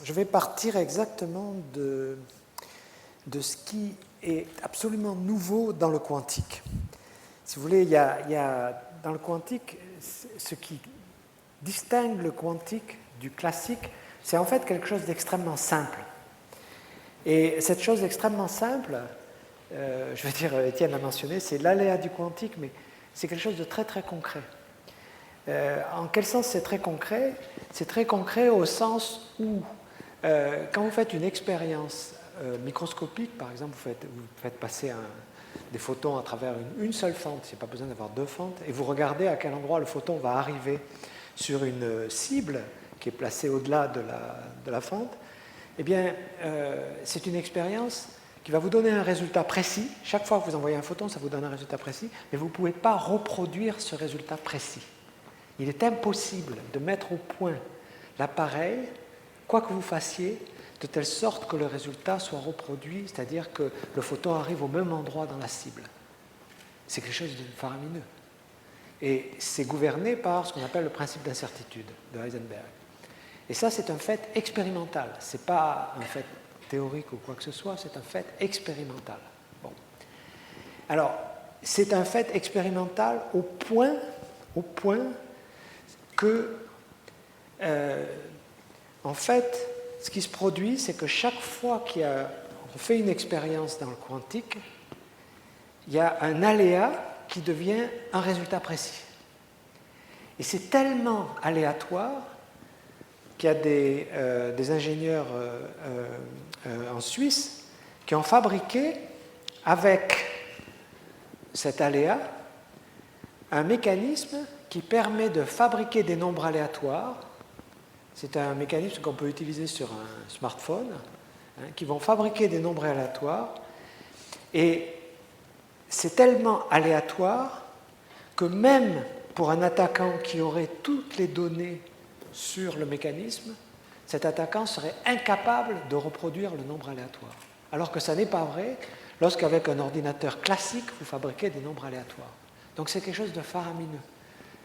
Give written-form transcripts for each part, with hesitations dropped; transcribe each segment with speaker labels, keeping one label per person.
Speaker 1: je vais partir exactement de ce qui est absolument nouveau dans le quantique. Si vous voulez, il y a dans le quantique, ce qui distingue le quantique du classique, c'est en fait quelque chose d'extrêmement simple. Et cette chose extrêmement simple, je veux dire, Étienne l'a mentionné, c'est l'aléa du quantique, mais c'est quelque chose de très très concret. En quel sens c'est très concret? C'est très concret au sens où, quand vous faites une expérience microscopique, par exemple, vous faites passer des photons à travers une seule fente, il n'y a pas besoin d'avoir deux fentes, et vous regardez à quel endroit le photon va arriver sur une cible qui est placée au-delà de la fente, eh bien, c'est une expérience qui va vous donner un résultat précis. Chaque fois que vous envoyez un photon, ça vous donne un résultat précis, mais vous ne pouvez pas reproduire ce résultat précis. Il est impossible de mettre au point l'appareil, quoi que vous fassiez, de telle sorte que le résultat soit reproduit, c'est-à-dire que le photon arrive au même endroit dans la cible. C'est quelque chose de faramineux. Et c'est gouverné par ce qu'on appelle le principe d'incertitude de Heisenberg. Et ça, c'est un fait expérimental. Ce n'est pas un fait théorique ou quoi que ce soit, c'est un fait expérimental. Bon. Alors, c'est un fait expérimental au point que, en fait, ce qui se produit, c'est que chaque fois qu'on fait une expérience dans le quantique, il y a un aléa qui devient un résultat précis. Et c'est tellement aléatoire qu'il y a des ingénieurs en Suisse qui ont fabriqué, avec cet aléa, un mécanisme qui permet de fabriquer des nombres aléatoires. C'est un mécanisme qu'on peut utiliser sur un smartphone, qui vont fabriquer des nombres aléatoires. Et c'est tellement aléatoire que même pour un attaquant qui aurait toutes les données sur le mécanisme, cet attaquant serait incapable de reproduire le nombre aléatoire. Alors que ça n'est pas vrai lorsqu'avec un ordinateur classique, vous fabriquez des nombres aléatoires. Donc c'est quelque chose de faramineux.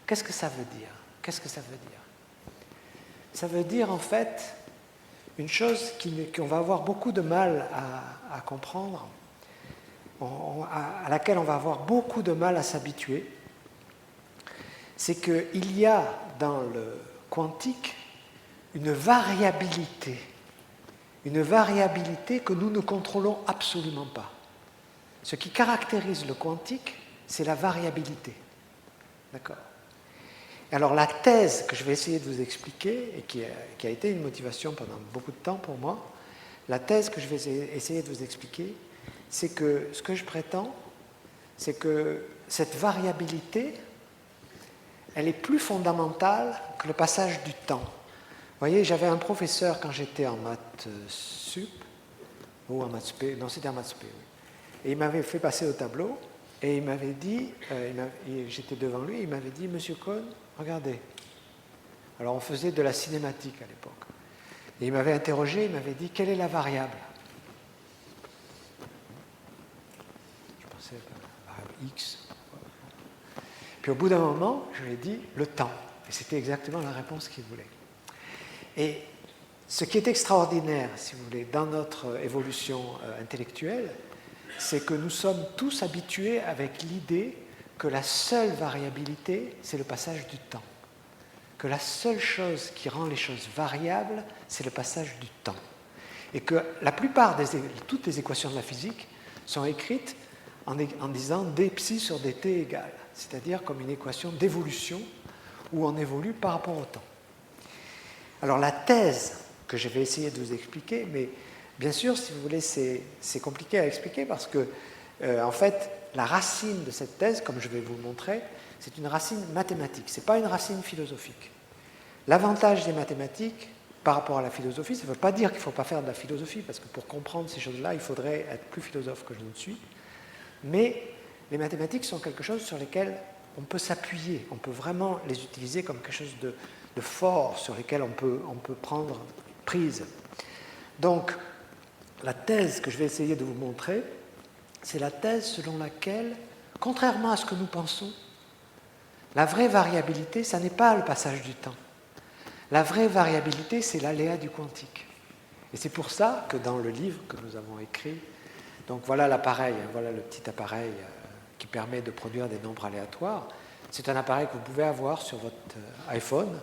Speaker 1: Qu'est-ce que ça veut dire? Qu'est-ce que ça veut dire? Ça veut dire en fait une chose qu'on va avoir beaucoup de mal à comprendre, à laquelle on va avoir beaucoup de mal à s'habituer, c'est qu'il y a dans le quantique une variabilité que nous ne contrôlons absolument pas. Ce qui caractérise le quantique, c'est la variabilité. D'accord? Alors la thèse que je vais essayer de vous expliquer, et qui a été une motivation pendant beaucoup de temps pour moi, la thèse que je vais essayer de vous expliquer, c'est que ce que je prétends, c'est que cette variabilité, elle est plus fondamentale que le passage du temps. Vous voyez, j'avais un professeur quand j'étais en maths sup, ou en maths spé, non c'était en maths spé, oui. Et il m'avait fait passer au tableau, et il m'avait dit, j'étais devant lui, il m'avait dit, Monsieur Cohn, regardez. Alors on faisait de la cinématique à l'époque. Et il m'avait interrogé, il m'avait dit, quelle est la variable? Je pensais à la variable X. Puis au bout d'un moment, je lui ai dit, le temps. Et c'était exactement la réponse qu'il voulait. Et ce qui est extraordinaire, si vous voulez, dans notre évolution intellectuelle, c'est que nous sommes tous habitués avec l'idée que la seule variabilité, c'est le passage du temps. Que la seule chose qui rend les choses variables, c'est le passage du temps. Et que la plupart toutes les équations de la physique sont écrites en disant dψ sur dt égale, c'est-à-dire comme une équation d'évolution où on évolue par rapport au temps. Alors la thèse que je vais essayer de vous expliquer, mais bien sûr, si vous voulez, c'est compliqué à expliquer parce que, en fait, la racine de cette thèse, comme je vais vous le montrer, c'est une racine mathématique, ce n'est pas une racine philosophique. L'avantage des mathématiques par rapport à la philosophie, ça ne veut pas dire qu'il ne faut pas faire de la philosophie, parce que pour comprendre ces choses-là, il faudrait être plus philosophe que je ne suis. Mais les mathématiques sont quelque chose sur lesquels on peut s'appuyer, on peut vraiment les utiliser comme quelque chose de fort sur lesquels on peut prendre prise. Donc, la thèse que je vais essayer de vous montrer, c'est la thèse selon laquelle, contrairement à ce que nous pensons, la vraie variabilité, ça n'est pas le passage du temps. La vraie variabilité, c'est l'aléa du quantique. Et c'est pour ça que dans le livre que nous avons écrit, donc voilà l'appareil, voilà le petit appareil qui permet de produire des nombres aléatoires. C'est un appareil que vous pouvez avoir sur votre iPhone.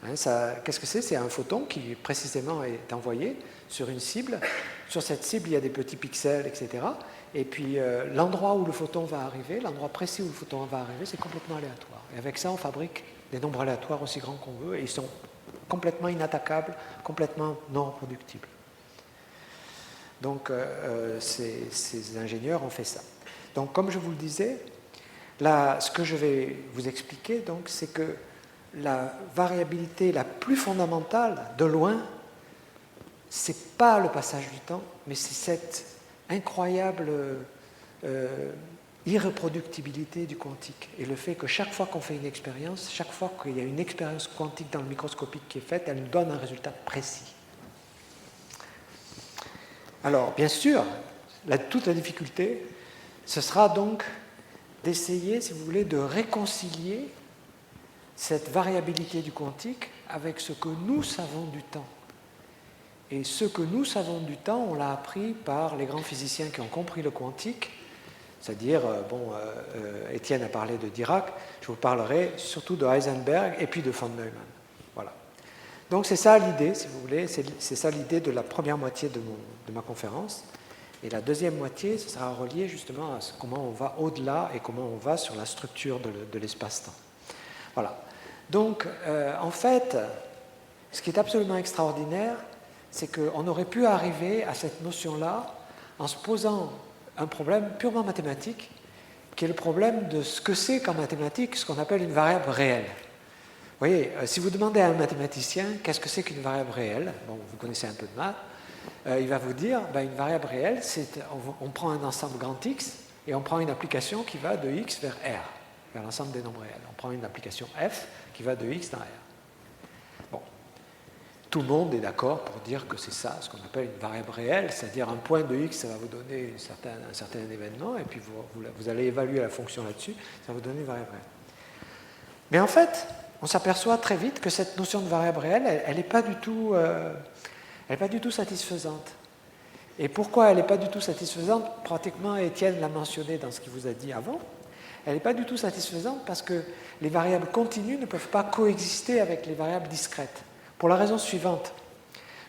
Speaker 1: Qu'est-ce que c'est? C'est un photon qui précisément est envoyé sur une cible. Sur cette cible, il y a des petits pixels, etc. Et puis l'endroit où le photon va arriver, l'endroit précis où le photon va arriver, c'est complètement aléatoire. Et avec ça, on fabrique des nombres aléatoires aussi grands qu'on veut, et ils sont complètement inattaquables, complètement non reproductibles. Donc ces ingénieurs ont fait ça. Donc comme je vous le disais, là, ce que je vais vous expliquer, donc, c'est que la variabilité la plus fondamentale, de loin, ce n'est pas le passage du temps, mais c'est cette incroyable irreproductibilité du quantique. Et le fait que chaque fois qu'on fait une expérience, chaque fois qu'il y a une expérience quantique dans le microscopique qui est faite, elle nous donne un résultat précis. Alors, bien sûr, toute la difficulté, ce sera donc d'essayer, si vous voulez, de réconcilier cette variabilité du quantique avec ce que nous savons du temps. Et ce que nous savons du temps, on l'a appris par les grands physiciens qui ont compris le quantique, c'est-à-dire, Étienne a parlé de Dirac, je vous parlerai surtout de Heisenberg et puis de von Neumann. Voilà. Donc c'est ça l'idée, si vous voulez, c'est ça l'idée de la première moitié de ma conférence. Et la deuxième moitié, ce sera relié justement à comment on va au-delà et comment on va sur la structure de l'espace-temps. Voilà. Donc, en fait, ce qui est absolument extraordinaire, c'est qu'on aurait pu arriver à cette notion-là en se posant un problème purement mathématique, qui est le problème de ce que c'est qu'en mathématiques ce qu'on appelle une variable réelle. Vous voyez, si vous demandez à un mathématicien qu'est-ce que c'est qu'une variable réelle, bon, vous connaissez un peu de maths, il va vous dire, une variable réelle, on prend un ensemble grand X et on prend une application qui va de X vers R, vers l'ensemble des nombres réels. On prend une application F qui va de X dans R. Bon, tout le monde est d'accord pour dire que c'est ça, ce qu'on appelle une variable réelle, c'est-à-dire un point de X, ça va vous donner un certain événement, et puis vous allez évaluer la fonction là-dessus, ça va vous donner une variable réelle. Mais en fait, on s'aperçoit très vite que cette notion de variable réelle, elle n'est pas du tout satisfaisante. Et pourquoi elle n'est pas du tout satisfaisante? Pratiquement, Étienne l'a mentionné dans ce qu'il vous a dit avant. Elle n'est pas du tout satisfaisante parce que les variables continues ne peuvent pas coexister avec les variables discrètes. Pour la raison suivante,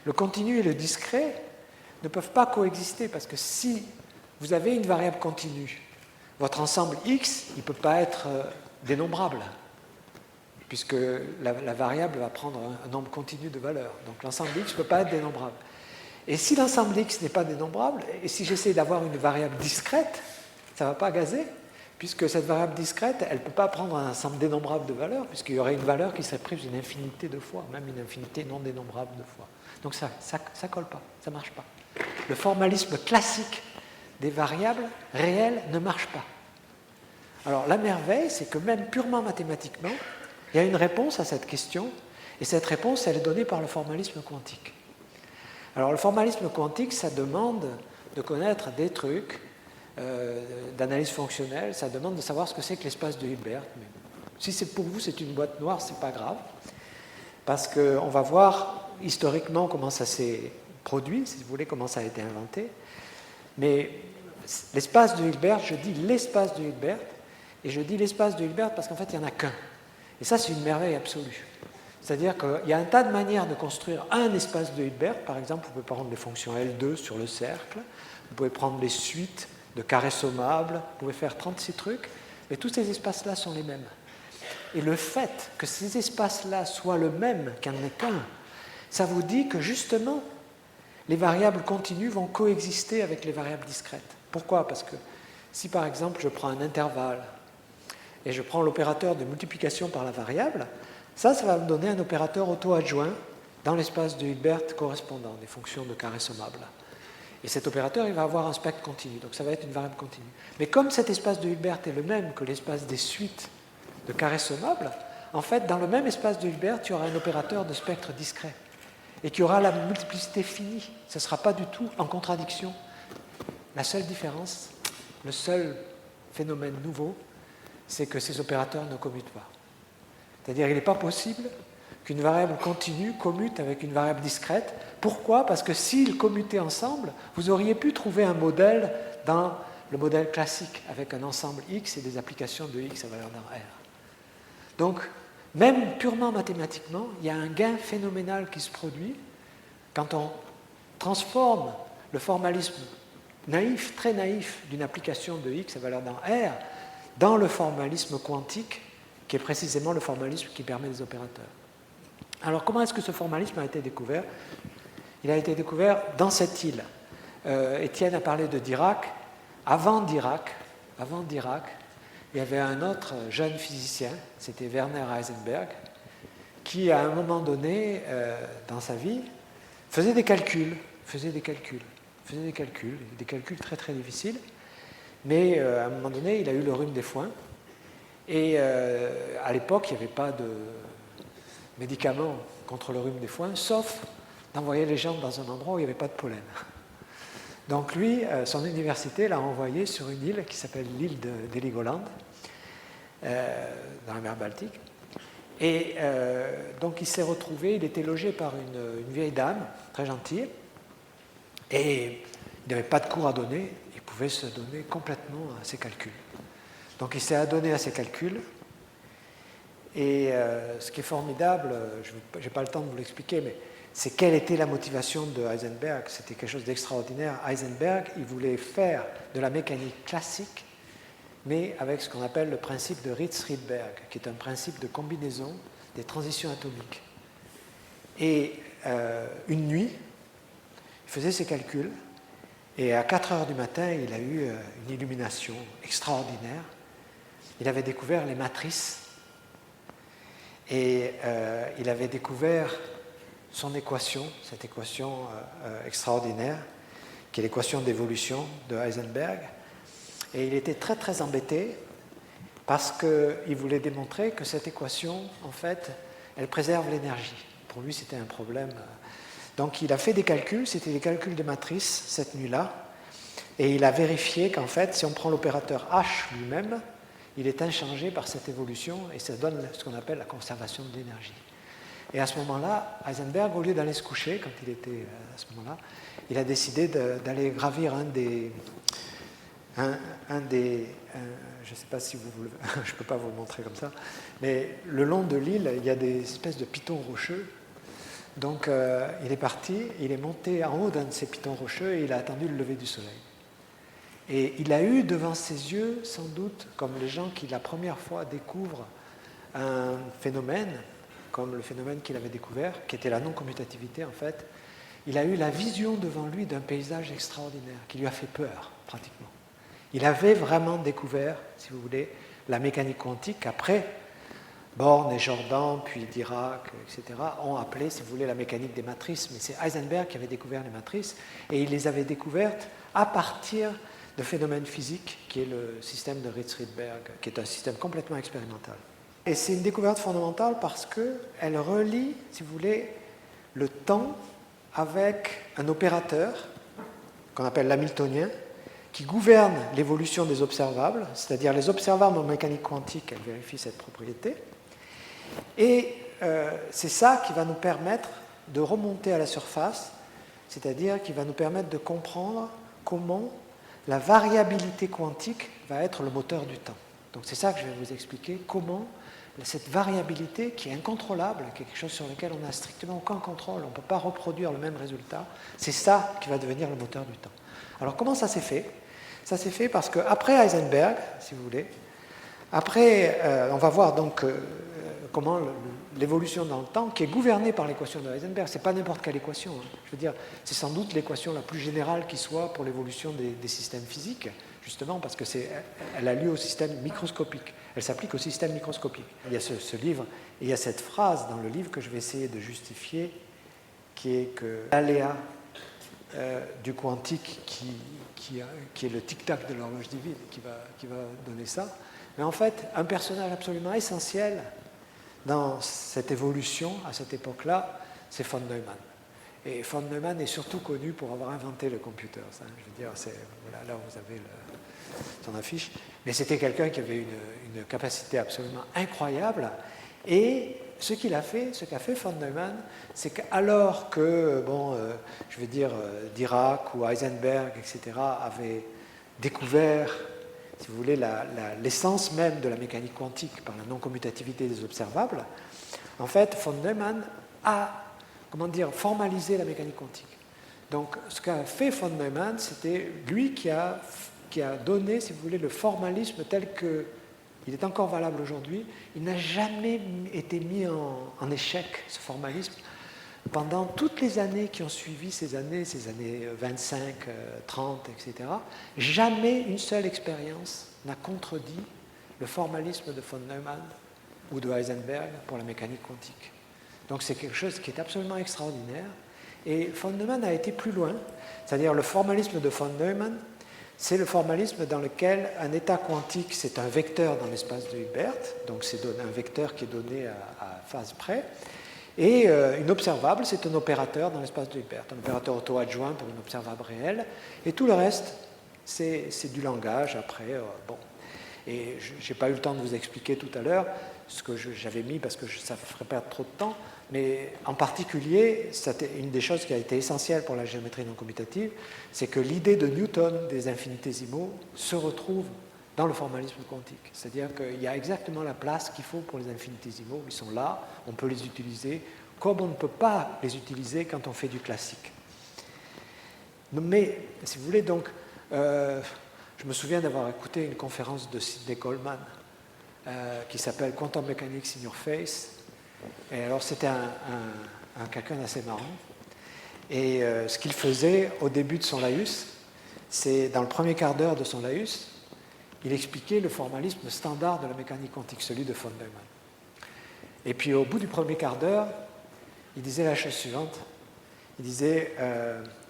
Speaker 1: le continu et le discret ne peuvent pas coexister parce que si vous avez une variable continue, votre ensemble X, il ne peut pas être dénombrable, puisque la variable va prendre un nombre continu de valeurs. Donc l'ensemble X ne peut pas être dénombrable. Et si l'ensemble X n'est pas dénombrable, et si j'essaie d'avoir une variable discrète, ça ne va pas gazer, puisque cette variable discrète, elle ne peut pas prendre un ensemble dénombrable de valeurs, puisqu'il y aurait une valeur qui serait prise une infinité de fois, même une infinité non dénombrable de fois. Donc ça ne colle pas, ça ne marche pas. Le formalisme classique des variables réelles ne marche pas. Alors la merveille, c'est que même purement mathématiquement, il y a une réponse à cette question, et cette réponse, elle est donnée par le formalisme quantique. Alors le formalisme quantique, ça demande de connaître des trucs d'analyse fonctionnelle, ça demande de savoir ce que c'est que l'espace de Hilbert. Mais si c'est pour vous, c'est une boîte noire, c'est pas grave, parce qu'on va voir historiquement comment ça s'est produit, si vous voulez, comment ça a été inventé. Mais l'espace de Hilbert, je dis l'espace de Hilbert, et je dis l'espace de Hilbert parce qu'en fait, il n'y en a qu'un. Et ça, c'est une merveille absolue. C'est-à-dire qu'il y a un tas de manières de construire un espace de Hilbert. Par exemple, vous pouvez prendre les fonctions L2 sur le cercle, vous pouvez prendre les suites de carrés sommables, vous pouvez faire 36 trucs, mais tous ces espaces-là sont les mêmes. Et le fait que ces espaces-là soient le même, qu'il n'y en ait qu'un, ça vous dit que justement, les variables continues vont coexister avec les variables discrètes. Pourquoi? Parce que si par exemple je prends un intervalle et je prends l'opérateur de multiplication par la variable, ça va me donner un opérateur auto-adjoint dans l'espace de Hilbert correspondant, des fonctions de carré sommable. Et cet opérateur, il va avoir un spectre continu, donc ça va être une variable continue. Mais comme cet espace de Hilbert est le même que l'espace des suites de carré sommable, en fait, dans le même espace de Hilbert, il y aura un opérateur de spectre discret et qui aura la multiplicité finie. Ce ne sera pas du tout en contradiction. La seule différence, le seul phénomène nouveau, c'est que ces opérateurs ne commutent pas. C'est-à-dire qu'il n'est pas possible qu'une variable continue commute avec une variable discrète Pourquoi? Parce que s'ils commutaient ensemble, vous auriez pu trouver un modèle dans le modèle classique, avec un ensemble X et des applications de X à valeur dans R. Donc, même purement mathématiquement, il y a un gain phénoménal qui se produit quand on transforme le formalisme naïf, très naïf, d'une application de X à valeur dans R dans le formalisme quantique, qui est précisément le formalisme qui permet des opérateurs. Alors, comment est-ce que ce formalisme a été découvert? Il a été découvert dans cette île. Étienne a parlé de Dirac. Avant Dirac, il y avait un autre jeune physicien, c'était Werner Heisenberg, qui, à un moment donné, dans sa vie, faisait des calculs très très difficiles, mais à un moment donné, il a eu le rhume des foins, et à l'époque, il n'y avait pas de médicaments contre le rhume des foins, sauf d'envoyer les gens dans un endroit où il n'y avait pas de pollen. Donc lui, son université l'a envoyé sur une île qui s'appelle l'île d'Heligoland, dans la mer Baltique. Et donc il s'est retrouvé, il était logé par une vieille dame, très gentille, et il n'avait pas de cours à donner, il pouvait se donner complètement à ses calculs. Donc il s'est adonné à ses calculs, et ce qui est formidable, je n'ai pas le temps de vous l'expliquer, mais c'est quelle était la motivation de Heisenberg. C'était quelque chose d'extraordinaire. Heisenberg, il voulait faire de la mécanique classique, mais avec ce qu'on appelle le principe de Ritz-Rydberg, qui est un principe de combinaison des transitions atomiques. Et une nuit, il faisait ses calculs, et à 4 heures du matin, il a eu une illumination extraordinaire. Il avait découvert les matrices, et il avait découvert son équation, cette équation extraordinaire, qui est l'équation d'évolution de Heisenberg. Et il était très très embêté parce qu'il voulait démontrer que cette équation, en fait, elle préserve l'énergie. Pour lui, c'était un problème. Donc il a fait des calculs, c'était des calculs de matrice cette nuit-là, et il a vérifié qu'en fait, si on prend l'opérateur H lui-même, il est inchangé par cette évolution, et ça donne ce qu'on appelle la conservation de l'énergie. Et à ce moment-là, Heisenberg, au lieu d'aller se coucher, quand il était à ce moment-là, il a décidé d'aller gravir un des je ne sais pas si vous voulez, je ne peux pas vous le montrer comme ça, mais le long de l'île, il y a des espèces de pitons rocheux. Donc il est parti, il est monté en haut d'un de ces pitons rocheux et il a attendu le lever du soleil. Et il a eu devant ses yeux, sans doute, comme les gens qui la première fois découvrent un phénomène, comme le phénomène qu'il avait découvert, qui était la non-commutativité en fait, il a eu la vision devant lui d'un paysage extraordinaire qui lui a fait peur, pratiquement. Il avait vraiment découvert, si vous voulez, la mécanique quantique. Après, Born et Jordan, puis Dirac, etc., ont appelé, si vous voulez, la mécanique des matrices. Mais c'est Heisenberg qui avait découvert les matrices, et il les avait découvertes à partir de phénomènes physiques, qui est le système de Ritz-Rydberg, qui est un système complètement expérimental. Et c'est une découverte fondamentale parce qu'elle relie, si vous voulez, le temps avec un opérateur qu'on appelle l'hamiltonien, qui gouverne l'évolution des observables, c'est-à-dire les observables en mécanique quantique, elles vérifient cette propriété. Et c'est ça qui va nous permettre de remonter à la surface, c'est-à-dire qui va nous permettre de comprendre comment la variabilité quantique va être le moteur du temps. Donc c'est ça que je vais vous expliquer, comment cette variabilité qui est incontrôlable, quelque chose sur lequel on n'a strictement aucun contrôle, on ne peut pas reproduire le même résultat, c'est ça qui va devenir le moteur du temps. Alors comment ça s'est fait? Ça s'est fait parce qu'après Heisenberg, si vous voulez, après, on va voir donc comment l'évolution dans le temps, qui est gouvernée par l'équation de Heisenberg, c'est pas n'importe quelle équation, hein. Je veux dire, c'est sans doute l'équation la plus générale qui soit pour l'évolution des systèmes physiques, justement parce que elle a lieu au système microscopique, elle s'applique au système microscopique. Il y a ce livre, et il y a cette phrase dans le livre que je vais essayer de justifier, qui est que l'aléa du quantique qui est le tic-tac de l'horloge divine qui va donner ça. Mais en fait, un personnage absolument essentiel dans cette évolution, à cette époque-là, c'est von Neumann. Et von Neumann est surtout connu pour avoir inventé le computer. Ça, je veux dire, voilà, là vous avez son affiche. Mais c'était quelqu'un qui avait une capacité absolument incroyable. Et ce qu'a fait von Neumann, c'est qu'alors que, je vais dire, Dirac ou Heisenberg, etc., avaient découvert, si vous voulez, l'essence même de la mécanique quantique par la non-commutativité des observables, en fait, von Neumann a, formalisé la mécanique quantique. Donc, ce qu'a fait von Neumann, c'était lui qui a donné, si vous voulez, le formalisme tel qu'il est encore valable aujourd'hui. Il n'a jamais été mis en échec, ce formalisme, pendant toutes les années qui ont suivi ces années 25, 30, etc. Jamais une seule expérience n'a contredit le formalisme de von Neumann ou de Heisenberg pour la mécanique quantique. Donc c'est quelque chose qui est absolument extraordinaire. Et von Neumann a été plus loin, c'est-à-dire le formalisme de von Neumann, c'est le formalisme dans lequel un état quantique, c'est un vecteur dans l'espace de Hilbert, donc c'est un vecteur qui est donné à phase près, et une observable, c'est un opérateur dans l'espace de Hilbert, un opérateur auto-adjoint pour une observable réelle, et tout le reste, c'est du langage après. Et je n'ai pas eu le temps de vous expliquer tout à l'heure ce que j'avais mis parce que ça ferait perdre trop de temps, mais en particulier, une des choses qui a été essentielle pour la géométrie non commutative, c'est que l'idée de Newton des infinitésimaux se retrouve dans le formalisme quantique. C'est-à-dire qu'il y a exactement la place qu'il faut pour les infinitésimaux. Ils sont là, on peut les utiliser, comme on ne peut pas les utiliser quand on fait du classique. Mais, si vous voulez, donc, je me souviens d'avoir écouté une conférence de Sidney Coleman qui s'appelle Quantum Mechanics in Your Face. Et alors, c'était quelqu'un d'assez marrant. Et ce qu'il faisait au début de son laïus, c'est dans le premier quart d'heure de son laïus, il expliquait le formalisme standard de la mécanique quantique, celui de von Neumann. Et puis au bout du premier quart d'heure, il disait la chose suivante. Il disait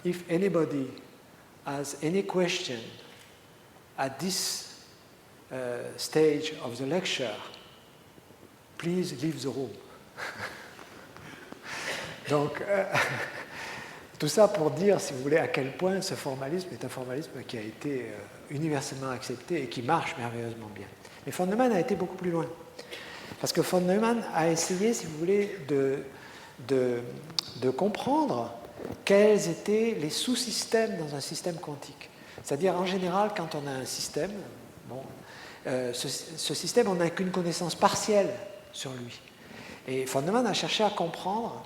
Speaker 1: If anybody has any question at this stage of the lecture, please leave the room. Donc, tout ça pour dire, si vous voulez, à quel point ce formalisme est un formalisme qui a été universellement accepté et qui marche merveilleusement bien. Mais von Neumann a été beaucoup plus loin. Parce que von Neumann a essayé, si vous voulez, de comprendre quels étaient les sous-systèmes dans un système quantique. C'est-à-dire, en général, quand on a un système, ce système, on n'a qu'une connaissance partielle sur lui. Et von Neumann a cherché à comprendre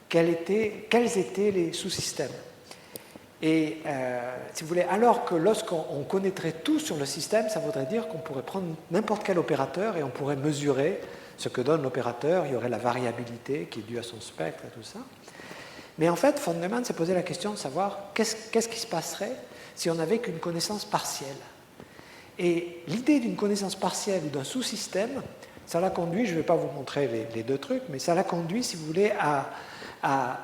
Speaker 1: quels étaient les sous-systèmes. Et, si vous voulez, alors que lorsqu'on connaîtrait tout sur le système, ça voudrait dire qu'on pourrait prendre n'importe quel opérateur et on pourrait mesurer ce que donne l'opérateur, il y aurait la variabilité qui est due à son spectre et tout ça. Mais en fait, von Neumann s'est posé la question de savoir qu'est-ce qui se passerait si on n'avait qu'une connaissance partielle. Et l'idée d'une connaissance partielle ou d'un sous-système, ça l'a conduit, je ne vais pas vous montrer les deux trucs, mais ça l'a conduit, si vous voulez, à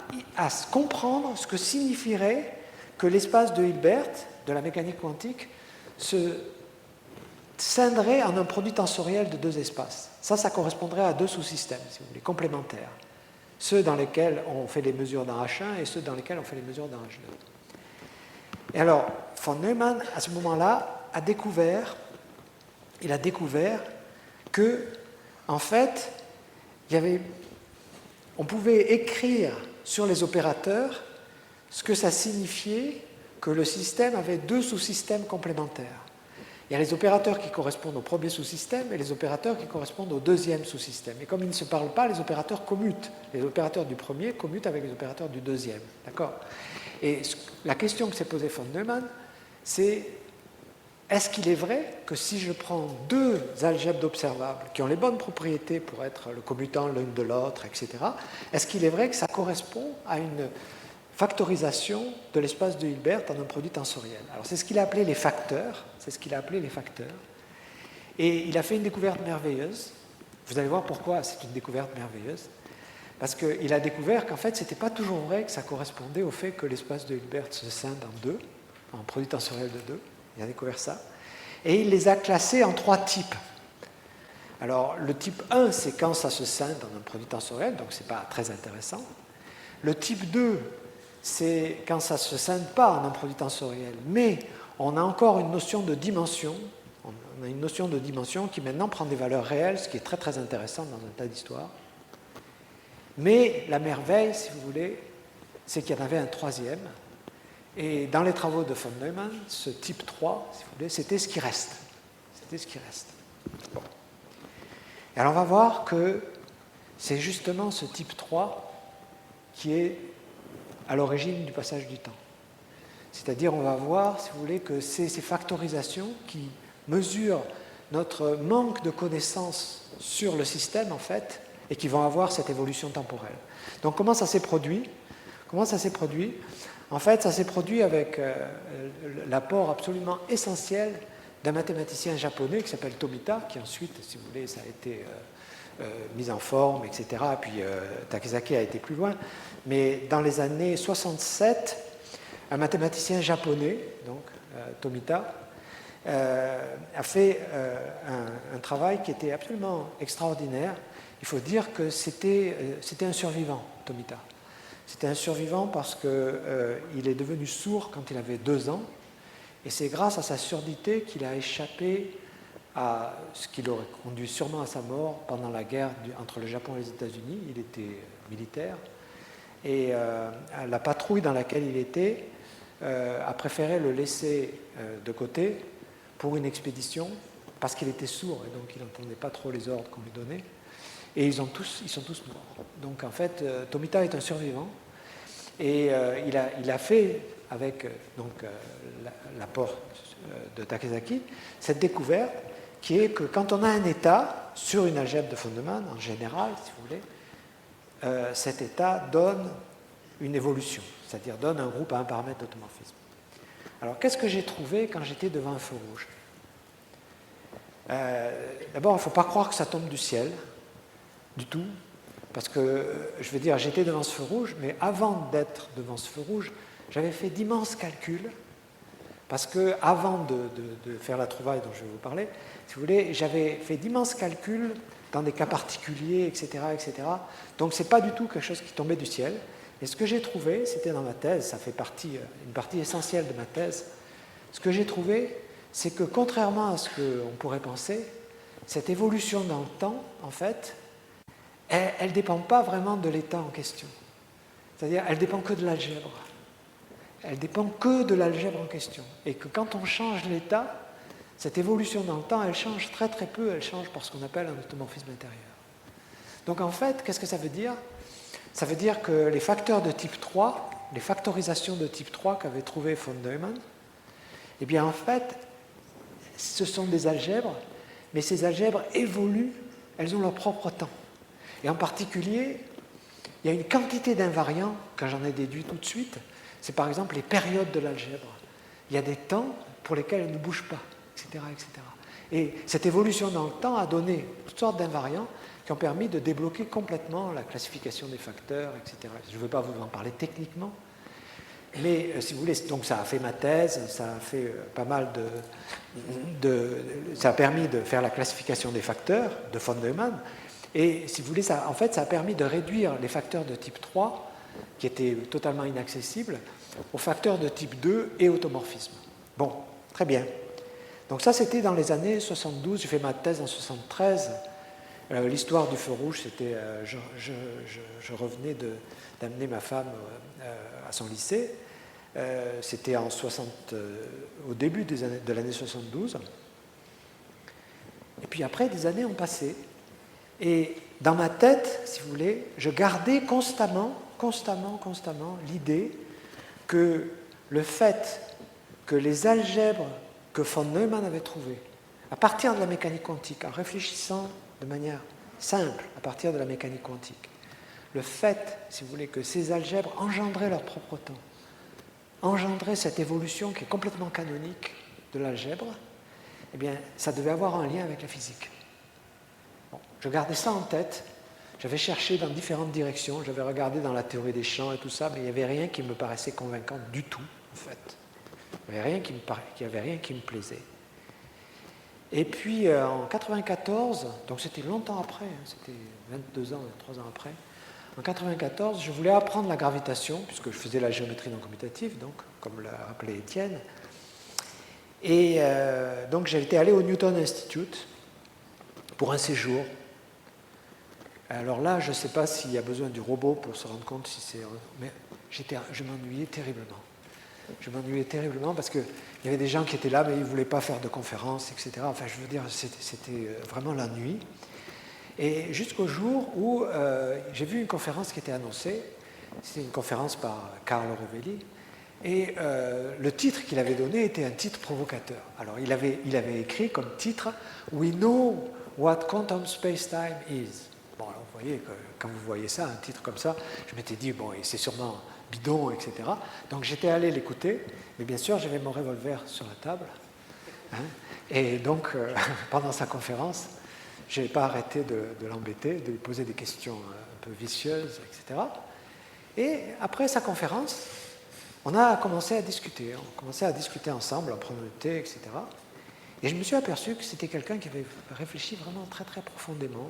Speaker 1: comprendre ce que signifierait que l'espace de Hilbert, de la mécanique quantique, se scinderait en un produit tensoriel de deux espaces. Ça correspondrait à deux sous-systèmes, si vous voulez, complémentaires. Ceux dans lesquels on fait les mesures dans H1 et ceux dans lesquels on fait les mesures dans H2. Et alors, von Neumann, à ce moment-là, a découvert que, en fait, on pouvait écrire sur les opérateurs ce que ça signifiait que le système avait deux sous-systèmes complémentaires. Il y a les opérateurs qui correspondent au premier sous-système et les opérateurs qui correspondent au deuxième sous-système. Et comme ils ne se parlent pas, les opérateurs commutent. Les opérateurs du premier commutent avec les opérateurs du deuxième. D'accord ? Et la question que s'est posée von Neumann, c'est est-ce qu'il est vrai que si je prends deux algèbres d'observables qui ont les bonnes propriétés pour être le commutant l'une de l'autre, etc., est-ce qu'il est vrai que ça correspond à une factorisation de l'espace de Hilbert en un produit tensoriel? Alors c'est ce qu'il a appelé les facteurs. Et il a fait une découverte merveilleuse. Vous allez voir pourquoi c'est une découverte merveilleuse. Parce qu'il a découvert qu'en fait, ce n'était pas toujours vrai que ça correspondait au fait que l'espace de Hilbert se scinde en deux, en produit tensoriel de deux. Il a découvert ça. Et il les a classés en trois types. Alors, le type 1, c'est quand ça se scinde en un produit tensoriel, donc ce n'est pas très intéressant. Le type 2, c'est quand ça ne se scinde pas en un produit tensoriel, mais on a encore une notion de dimension. On a une notion de dimension qui maintenant prend des valeurs réelles, ce qui est très très intéressant dans un tas d'histoires. Mais la merveille, si vous voulez, c'est qu'il y en avait un troisième. Et dans les travaux de von Neumann, ce type 3, si vous voulez, c'était ce qui reste. C'était ce qui reste. Bon. Et alors on va voir que c'est justement ce type 3 qui est à l'origine du passage du temps. C'est-à-dire, on va voir, si vous voulez, que c'est ces factorisations qui mesurent notre manque de connaissances sur le système, en fait, et qui vont avoir cette évolution temporelle. Donc, comment ça s'est produit? Comment ça s'est produit? En fait, ça s'est produit avec l'apport absolument essentiel d'un mathématicien japonais qui s'appelle Tomita, qui ensuite, si vous voulez, ça a été mis en forme, etc. Puis Takesaki a été plus loin. Mais dans les années 67, un mathématicien japonais, donc Tomita, a fait un travail qui était absolument extraordinaire. Il faut dire que c'était un survivant, Tomita. C'était un survivant parce qu'il est devenu sourd quand il avait 2 ans, et c'est grâce à sa surdité qu'il a échappé à ce qui l'aurait conduit sûrement à sa mort pendant la guerre entre le Japon et les États-Unis. Il était militaire, et la patrouille dans laquelle il était a préféré le laisser de côté pour une expédition parce qu'il était sourd et donc il n'entendait pas trop les ordres qu'on lui donnait. Et ils sont tous morts. Donc en fait, Tomita est un survivant et il a fait avec l'apport de Takesaki cette découverte qui est que quand on a un état sur une algèbre de von Neumann, en général, si vous voulez, cet état donne une évolution, c'est-à-dire donne un groupe à un paramètre d'automorphisme. Alors, qu'est-ce que j'ai trouvé quand j'étais devant un feu rouge? D'abord, il ne faut pas croire que ça tombe du ciel, du tout, parce que, je veux dire, j'étais devant ce feu rouge, mais avant d'être devant ce feu rouge, j'avais fait d'immenses calculs, parce que avant de faire la trouvaille dont je vais vous parler, si vous voulez, j'avais fait d'immenses calculs dans des cas particuliers, etc., etc. Donc, ce n'est pas du tout quelque chose qui tombait du ciel. Et ce que j'ai trouvé, c'était dans ma thèse, ça fait une partie essentielle de ma thèse, ce que j'ai trouvé, c'est que contrairement à ce qu'on pourrait penser, cette évolution dans le temps, en fait, elle ne dépend pas vraiment de l'état en question. C'est-à-dire, elle ne dépend que de l'algèbre. Elle dépend que de l'algèbre en question. Et que quand on change l'état, cette évolution dans le temps, elle change très très peu, elle change par ce qu'on appelle un automorphisme intérieur. Donc en fait, qu'est-ce que ça veut dire? Ça veut dire que les facteurs de type 3, les factorisations de type 3 qu'avait trouvé von Neumann, eh bien en fait, ce sont des algèbres, mais ces algèbres évoluent, elles ont leur propre temps. Et en particulier, il y a une quantité d'invariants, que j'en ai déduit tout de suite, c'est par exemple les périodes de l'algèbre. Il y a des temps pour lesquels elle ne bouge pas, etc., etc. Et cette évolution dans le temps a donné toutes sortes d'invariants qui ont permis de débloquer complètement la classification des facteurs, etc. Je ne veux pas vous en parler techniquement, mais si vous voulez, donc ça a fait ma thèse, ça a fait pas mal ça a permis de faire la classification des facteurs de von Neumann, et si vous voulez, ça a permis de réduire les facteurs de type 3, qui étaient totalement inaccessibles, aux facteurs de type 2 et automorphisme. Bon, très bien. Donc ça, c'était dans les années 72, j'ai fait ma thèse en 73. L'histoire du feu rouge, c'était, je revenais d'amener ma femme à son lycée. C'était au début de l'année 72. Et puis après, des années ont passé. Et dans ma tête, si vous voulez, je gardais constamment l'idée que le fait que les algèbres que von Neumann avait trouvées, à partir de la mécanique quantique, en réfléchissant de manière simple à partir de la mécanique quantique, le fait, si vous voulez, que ces algèbres engendraient leur propre temps, engendraient cette évolution qui est complètement canonique de l'algèbre, eh bien, ça devait avoir un lien avec la physique. Bon, je gardais ça en tête, j'avais cherché dans différentes directions, j'avais regardé dans la théorie des champs et tout ça, mais il n'y avait rien qui me paraissait convaincant du tout, en fait. Il n'y avait rien qui me plaisait. Et puis en 1994, donc c'était longtemps après, c'était 22 ans, 23 ans après, en 1994, je voulais apprendre la gravitation, puisque je faisais la géométrie non commutative, donc, comme l'a rappelé Étienne. Et donc j'étais allé au Newton Institute pour un séjour. Alors là, je ne sais pas s'il y a besoin du robot pour se rendre compte si c'est... Mais je m'ennuyais terriblement. Je m'ennuyais terriblement parce qu'il y avait des gens qui étaient là, mais ils ne voulaient pas faire de conférences, etc. Enfin, je veux dire, c'était vraiment la nuit. Et jusqu'au jour où j'ai vu une conférence qui était annoncée. C'était une conférence par Carlo Rovelli. Et le titre qu'il avait donné était un titre provocateur. Alors, il avait écrit comme titre « We know what quantum space-time is ». Bon, alors, vous voyez, quand vous voyez ça, un titre comme ça, je m'étais dit, bon, c'est sûrement bidon, etc. Donc, j'étais allé l'écouter, mais bien sûr, j'avais mon revolver sur la table. Hein, et donc, pendant sa conférence, je n'ai pas arrêté de l'embêter, de lui poser des questions un peu vicieuses, etc. Et après sa conférence, on a commencé à discuter. On commençait à discuter ensemble, en prenant le thé, etc. Et je me suis aperçu que c'était quelqu'un qui avait réfléchi vraiment très, très profondément.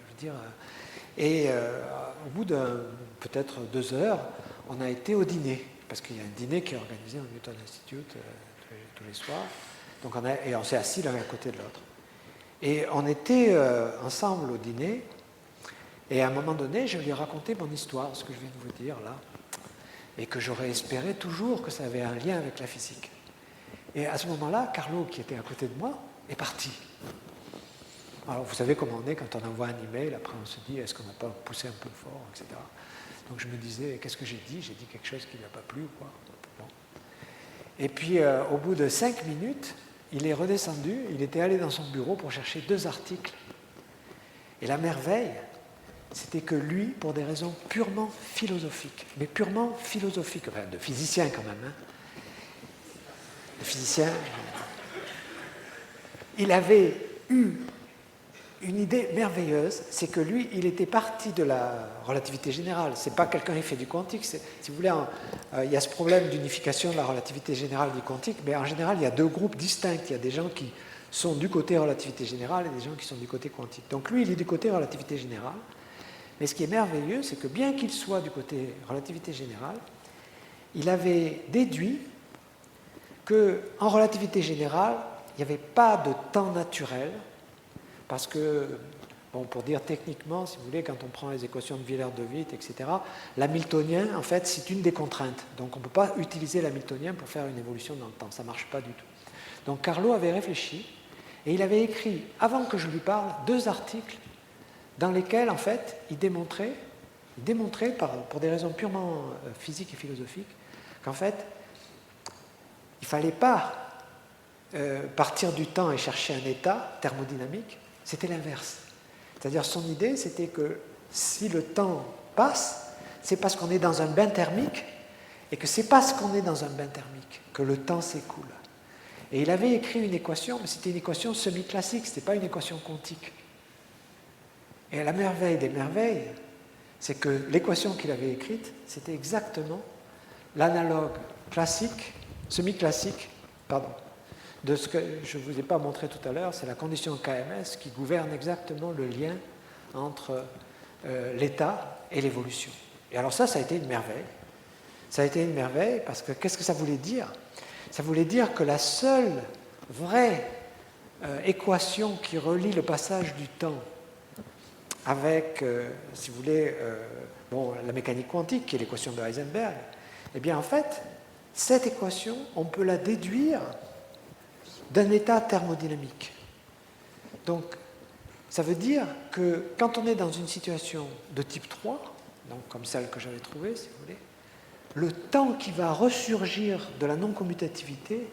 Speaker 1: Je veux dire, et au bout de peut-être 2 heures, on a été au dîner, parce qu'il y a un dîner qui est organisé au Newton Institute tous les soirs. Donc on s'est assis l'un à côté de l'autre. Et on était ensemble au dîner, et à un moment donné, je lui ai raconté mon histoire, ce que je viens de vous dire là, et que j'aurais espéré toujours que ça avait un lien avec la physique. Et à ce moment-là, Carlo, qui était à côté de moi, est parti. Alors, vous savez comment on est quand on envoie un email, après on se dit, est-ce qu'on n'a pas poussé un peu fort, etc. Donc je me disais, qu'est-ce que j'ai dit? J'ai dit quelque chose qui ne lui a pas plu ou quoi? Bon. Et puis, au bout de 5 minutes, il est redescendu, il était allé dans son bureau pour chercher 2 articles. Et la merveille, c'était que lui, pour des raisons purement philosophiques, mais purement philosophiques, enfin de physicien quand même, hein, de physicien, il avait eu une idée merveilleuse, c'est que lui, il était parti de la relativité générale. C'est pas quelqu'un qui fait du quantique. Si vous voulez, il y a ce problème d'unification de la relativité générale et du quantique, mais en général, il y a 2 groupes distincts. Il y a des gens qui sont du côté relativité générale et des gens qui sont du côté quantique. Donc lui, il est du côté relativité générale. Mais ce qui est merveilleux, c'est que bien qu'il soit du côté relativité générale, il avait déduit qu'en relativité générale, il n'y avait pas de temps naturel, parce que, bon, pour dire techniquement, si vous voulez, quand on prend les équations de Wheeler-de Witt, etc., l'hamiltonien, en fait, c'est une des contraintes. Donc on ne peut pas utiliser l'hamiltonien pour faire une évolution dans le temps, ça ne marche pas du tout. Donc Carlo avait réfléchi, et il avait écrit, avant que je lui parle, 2 articles dans lesquels, en fait, il démontrait pour des raisons purement physiques et philosophiques, qu'en fait, il ne fallait pas partir du temps et chercher un état thermodynamique, c'était l'inverse. C'est-à-dire, son idée, c'était que si le temps passe, c'est parce qu'on est dans un bain thermique, et que c'est parce qu'on est dans un bain thermique que le temps s'écoule. Et il avait écrit une équation, mais c'était une équation semi-classique, ce n'était pas une équation quantique. Et la merveille des merveilles, c'est que l'équation qu'il avait écrite, c'était exactement l'analogue classique, semi-classique, de ce que je ne vous ai pas montré tout à l'heure, c'est la condition KMS qui gouverne exactement le lien entre l'état et l'évolution. Et alors ça a été une merveille. Ça a été une merveille parce que qu'est-ce que ça voulait dire? Ça voulait dire que la seule vraie équation qui relie le passage du temps avec, si vous voulez, la mécanique quantique, qui est l'équation de Heisenberg, eh bien, en fait, cette équation, on peut la déduire d'un état thermodynamique. Donc, ça veut dire que quand on est dans une situation de type 3, donc comme celle que j'avais trouvée, si vous voulez, le temps qui va ressurgir de la non-commutativité,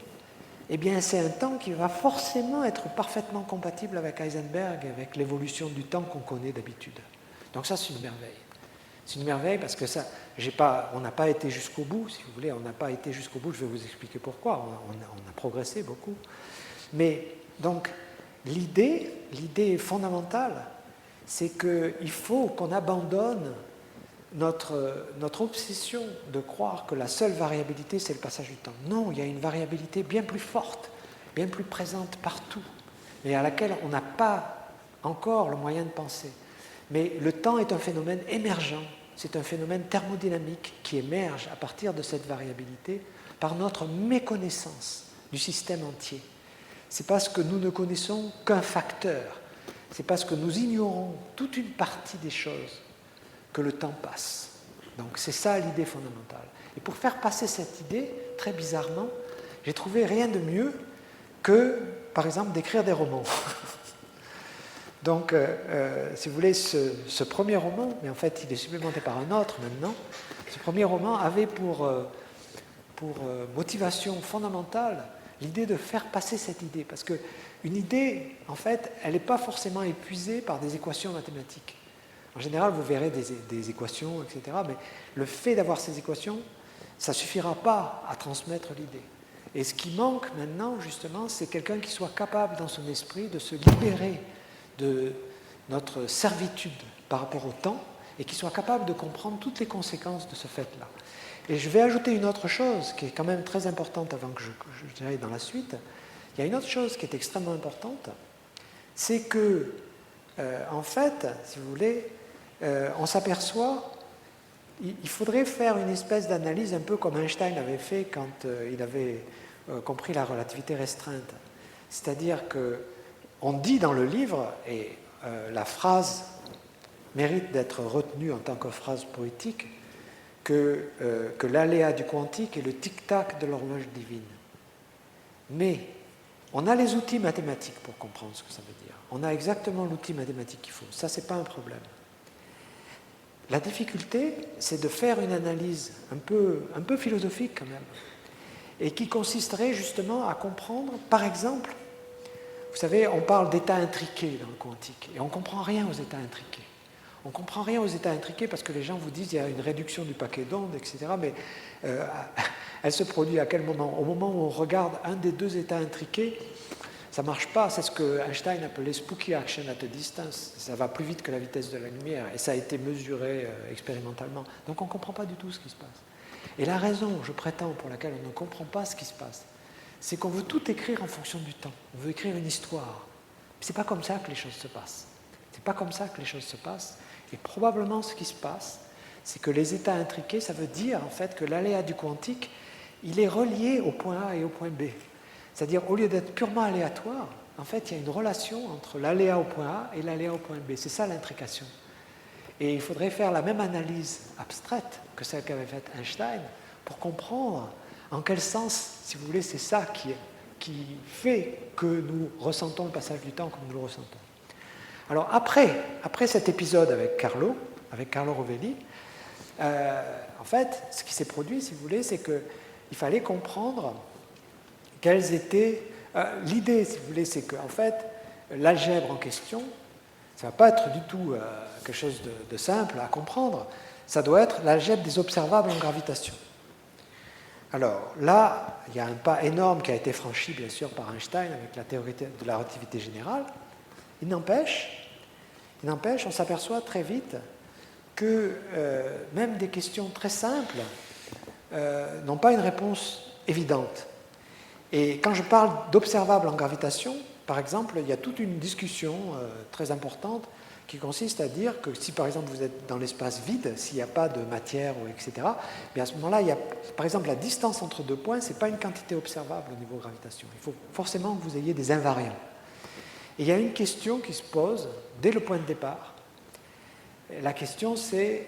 Speaker 1: eh bien, c'est un temps qui va forcément être parfaitement compatible avec Heisenberg et avec l'évolution du temps qu'on connaît d'habitude. Donc ça, c'est une merveille. C'est une merveille parce que ça, on n'a pas été jusqu'au bout, si vous voulez, on n'a pas été jusqu'au bout, je vais vous expliquer pourquoi, on a progressé beaucoup. Mais donc, l'idée fondamentale, c'est qu'il faut qu'on abandonne notre obsession de croire que la seule variabilité, c'est le passage du temps. Non, il y a une variabilité bien plus forte, bien plus présente partout, et à laquelle on n'a pas encore le moyen de penser. Mais le temps est un phénomène émergent, c'est un phénomène thermodynamique qui émerge à partir de cette variabilité par notre méconnaissance du système entier. C'est parce que nous ne connaissons qu'un facteur. c'est parce que nous ignorons toute une partie des choses que le temps passe. Donc c'est ça l'idée fondamentale. Et pour faire passer cette idée, très bizarrement, j'ai trouvé rien de mieux que, par exemple, d'écrire des romans. Donc, si vous voulez, ce premier roman, mais en fait il est supplémenté par un autre maintenant, ce premier roman avait pour motivation fondamentale l'idée de faire passer cette idée. Parce qu'une idée, en fait, elle n'est pas forcément épuisée par des équations mathématiques. En général, vous verrez des équations, etc. Mais le fait d'avoir ces équations, ça ne suffira pas à transmettre l'idée. Et ce qui manque maintenant, justement, c'est quelqu'un qui soit capable dans son esprit de se libérer de notre servitude par rapport au temps et qui soit capable de comprendre toutes les conséquences de ce fait-là. Et je vais ajouter une autre chose qui est quand même très importante avant que j'aille dans la suite. Il y a une autre chose qui est extrêmement importante, c'est que, en fait, si vous voulez, on s'aperçoit, il faudrait faire une espèce d'analyse un peu comme Einstein avait fait quand il avait compris la relativité restreinte. C'est-à-dire qu'on dit dans le livre, et la phrase mérite d'être retenue en tant que phrase poétique, que l'aléa du quantique est le tic-tac de l'horloge divine. Mais on a les outils mathématiques pour comprendre ce que ça veut dire. On a exactement l'outil mathématique qu'il faut. Ça, ce n'est pas un problème. La difficulté, c'est de faire une analyse un peu philosophique quand même, et qui consisterait justement à comprendre, par exemple, vous savez, on parle d'états intriqués dans le quantique, et on ne comprend rien aux états intriqués. On ne comprend rien aux états intriqués parce que les gens vous disent qu'il y a une réduction du paquet d'ondes, etc. Mais elle se produit à quel moment? Au moment où on regarde un des deux états intriqués, ça ne marche pas. C'est ce que Einstein appelait spooky action at a distance. Ça va plus vite que la vitesse de la lumière et ça a été mesuré expérimentalement. Donc on ne comprend pas du tout ce qui se passe. Et la raison, je prétends, pour laquelle on ne comprend pas ce qui se passe, c'est qu'on veut tout écrire en fonction du temps. On veut écrire une histoire. Ce n'est pas comme ça que les choses se passent. C'est pas comme ça que les choses se passent. Et probablement, ce qui se passe, c'est que les états intriqués, ça veut dire en fait que l'aléa du quantique, il est relié au point A et au point B. C'est-à-dire, au lieu d'être purement aléatoire, en fait, il y a une relation entre l'aléa au point A et l'aléa au point B. C'est ça l'intrication. Et il faudrait faire la même analyse abstraite que celle qu'avait faite Einstein pour comprendre en quel sens, si vous voulez, c'est ça qui fait que nous ressentons le passage du temps comme nous le ressentons. Alors après cet épisode avec Carlo Rovelli, en fait, ce qui s'est produit, si vous voulez, c'est qu'il fallait comprendre quelles étaient... l'idée, si vous voulez, c'est qu'en fait, l'algèbre en question, ça ne va pas être du tout quelque chose de simple à comprendre, ça doit être l'algèbre des observables en gravitation. Alors là, il y a un pas énorme qui a été franchi, bien sûr, par Einstein avec la théorie de la relativité générale. Il n'empêche, on s'aperçoit très vite que même des questions très simples n'ont pas une réponse évidente. Et quand je parle d'observables en gravitation, par exemple, il y a toute une discussion très importante qui consiste à dire que si, par exemple, vous êtes dans l'espace vide, s'il n'y a pas de matière, etc., bien à ce moment-là, il y a, par exemple, la distance entre deux points, ce n'est pas une quantité observable au niveau gravitation. Il faut forcément que vous ayez des invariants. Et il y a une question qui se pose dès le point de départ. La question, c'est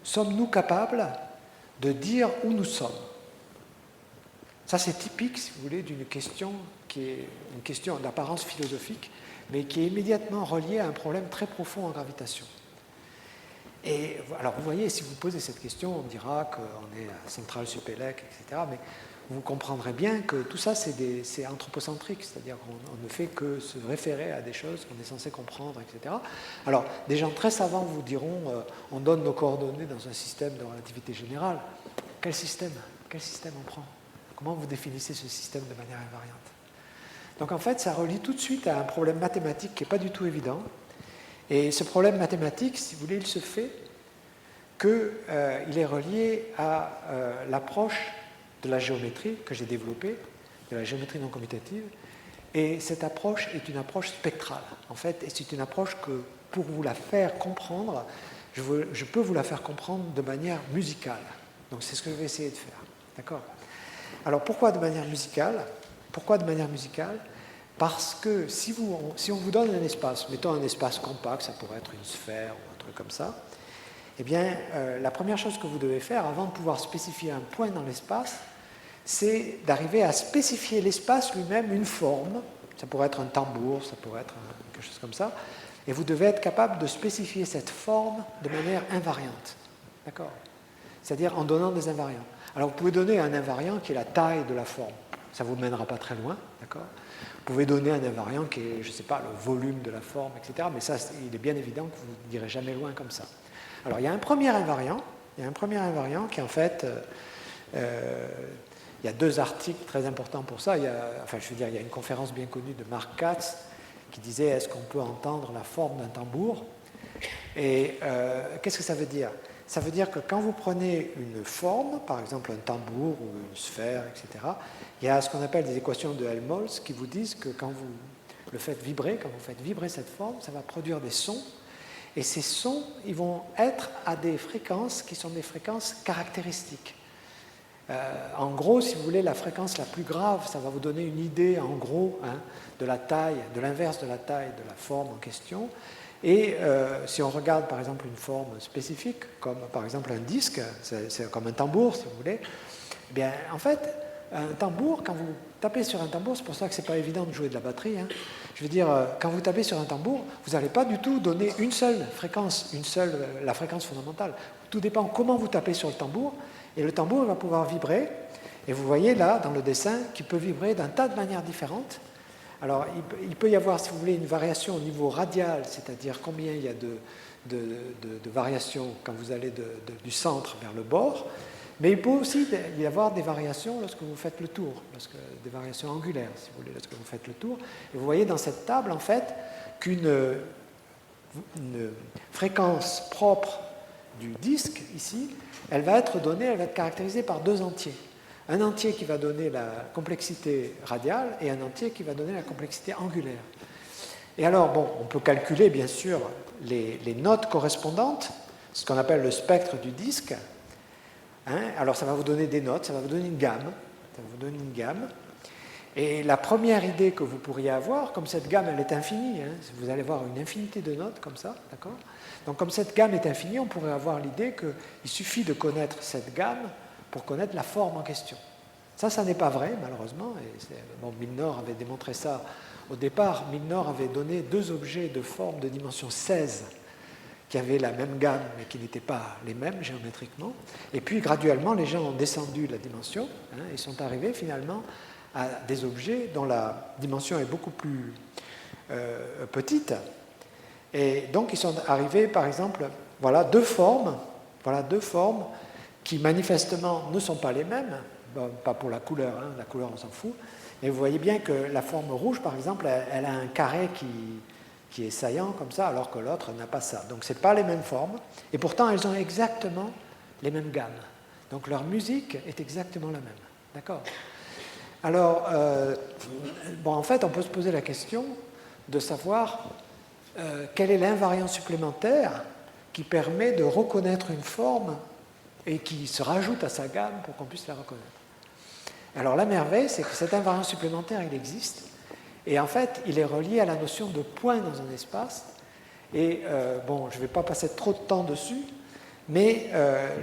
Speaker 1: sommes-nous capables de dire où nous sommes? Ça, c'est typique, si vous voulez, d'une question qui est une question d'apparence philosophique, mais qui est immédiatement reliée à un problème très profond en gravitation. Et alors, vous voyez, si vous posez cette question, on dira qu'on est à Central Supélec, etc., mais vous comprendrez bien que tout ça, c'est anthropocentrique, c'est-à-dire qu'on ne fait que se référer à des choses qu'on est censé comprendre, etc. Alors, des gens très savants vous diront on donne nos coordonnées dans un système de relativité générale. Quel système on prend? Comment vous définissez ce système de manière invariante? Donc, en fait, ça relie tout de suite à un problème mathématique qui n'est pas du tout évident. Et ce problème mathématique, si vous voulez, il se fait qu'il est relié à l'approche de la géométrie que j'ai développée, de la géométrie non commutative, et cette approche est une approche spectrale, en fait, et c'est une approche que, pour vous la faire comprendre, je peux vous la faire comprendre de manière musicale. Donc c'est ce que je vais essayer de faire, d'accord? Alors pourquoi de manière musicale? parce que si on vous donne un espace, mettons un espace compact, ça pourrait être une sphère ou un truc comme ça, eh bien, la première chose que vous devez faire avant de pouvoir spécifier un point dans l'espace, c'est d'arriver à spécifier l'espace lui-même une forme. Ça pourrait être un tambour, ça pourrait être quelque chose comme ça. Et vous devez être capable de spécifier cette forme de manière invariante. D'accord? C'est-à-dire en donnant des invariants. Alors vous pouvez donner un invariant qui est la taille de la forme. Ça ne vous mènera pas très loin. D'accord? Vous pouvez donner un invariant qui est, je ne sais pas, le volume de la forme, etc. Mais ça, il est bien évident que vous n'irez jamais loin comme ça. Alors il y a un premier invariant. Qui en fait... il y a 2 articles très importants pour ça. Il y a une conférence bien connue de Mark Katz qui disait est-ce qu'on peut entendre la forme d'un tambour? Et qu'est-ce que ça veut dire? Ça veut dire que quand vous prenez une forme, par exemple un tambour ou une sphère, etc., il y a ce qu'on appelle des équations de Helmholtz qui vous disent que quand vous le faites vibrer, quand vous faites vibrer cette forme, ça va produire des sons. Et ces sons, ils vont être à des fréquences qui sont des fréquences caractéristiques. En gros, si vous voulez, la fréquence la plus grave, ça va vous donner une idée, en gros, de la taille, de l'inverse de la taille de la forme en question. Et si on regarde, par exemple, une forme spécifique, comme par exemple un disque, c'est comme un tambour, si vous voulez, eh bien, en fait, un tambour, quand vous tapez sur un tambour, c'est pour ça que c'est pas évident de jouer de la batterie, je veux dire, quand vous tapez sur un tambour, vous n'allez pas du tout donner une seule fréquence, la fréquence fondamentale. Tout dépend comment vous tapez sur le tambour, et le tambour va pouvoir vibrer, et vous voyez là, dans le dessin, qu'il peut vibrer d'un tas de manières différentes. Alors, il peut y avoir, si vous voulez, une variation au niveau radial, c'est-à-dire combien il y a de variations quand vous allez du centre vers le bord, mais il peut aussi y avoir des variations lorsque vous faites le tour, des variations angulaires, si vous voulez, lorsque vous faites le tour. Et vous voyez dans cette table, en fait, qu'une fréquence propre du disque, ici, elle va être caractérisée par 2 entiers. Un entier qui va donner la complexité radiale et un entier qui va donner la complexité angulaire. Et alors, bon, on peut calculer, bien sûr, les notes correspondantes, ce qu'on appelle le spectre du disque. Alors, ça va vous donner des notes, ça va vous donner une gamme. Et la première idée que vous pourriez avoir, comme cette gamme, elle est infinie, vous allez voir une infinité de notes comme ça, d'accord? Donc, comme cette gamme est infinie, on pourrait avoir l'idée qu'il suffit de connaître cette gamme pour connaître la forme en question. Ça n'est pas vrai, malheureusement. Milnor avait démontré ça au départ. Milnor avait donné 2 objets de forme de dimension 16 qui avaient la même gamme, mais qui n'étaient pas les mêmes géométriquement. Et puis, graduellement, les gens ont descendu la dimension et sont arrivés finalement à des objets dont la dimension est beaucoup plus petite. Et donc, ils sont arrivés, par exemple, voilà 2 formes qui manifestement ne sont pas les mêmes, pas pour la couleur, la couleur on s'en fout, mais vous voyez bien que la forme rouge, par exemple, elle a un carré qui est saillant comme ça, alors que l'autre n'a pas ça. Donc ce n'est pas les mêmes formes, et pourtant elles ont exactement les mêmes gammes. Donc leur musique est exactement la même. D'accord? Alors, en fait, on peut se poser la question de savoir quel est l'invariant supplémentaire qui permet de reconnaître une forme et qui se rajoute à sa gamme pour qu'on puisse la reconnaître. Alors la merveille, c'est que cet invariant supplémentaire, il existe, et en fait, il est relié à la notion de point dans un espace, et je ne vais pas passer trop de temps dessus, mais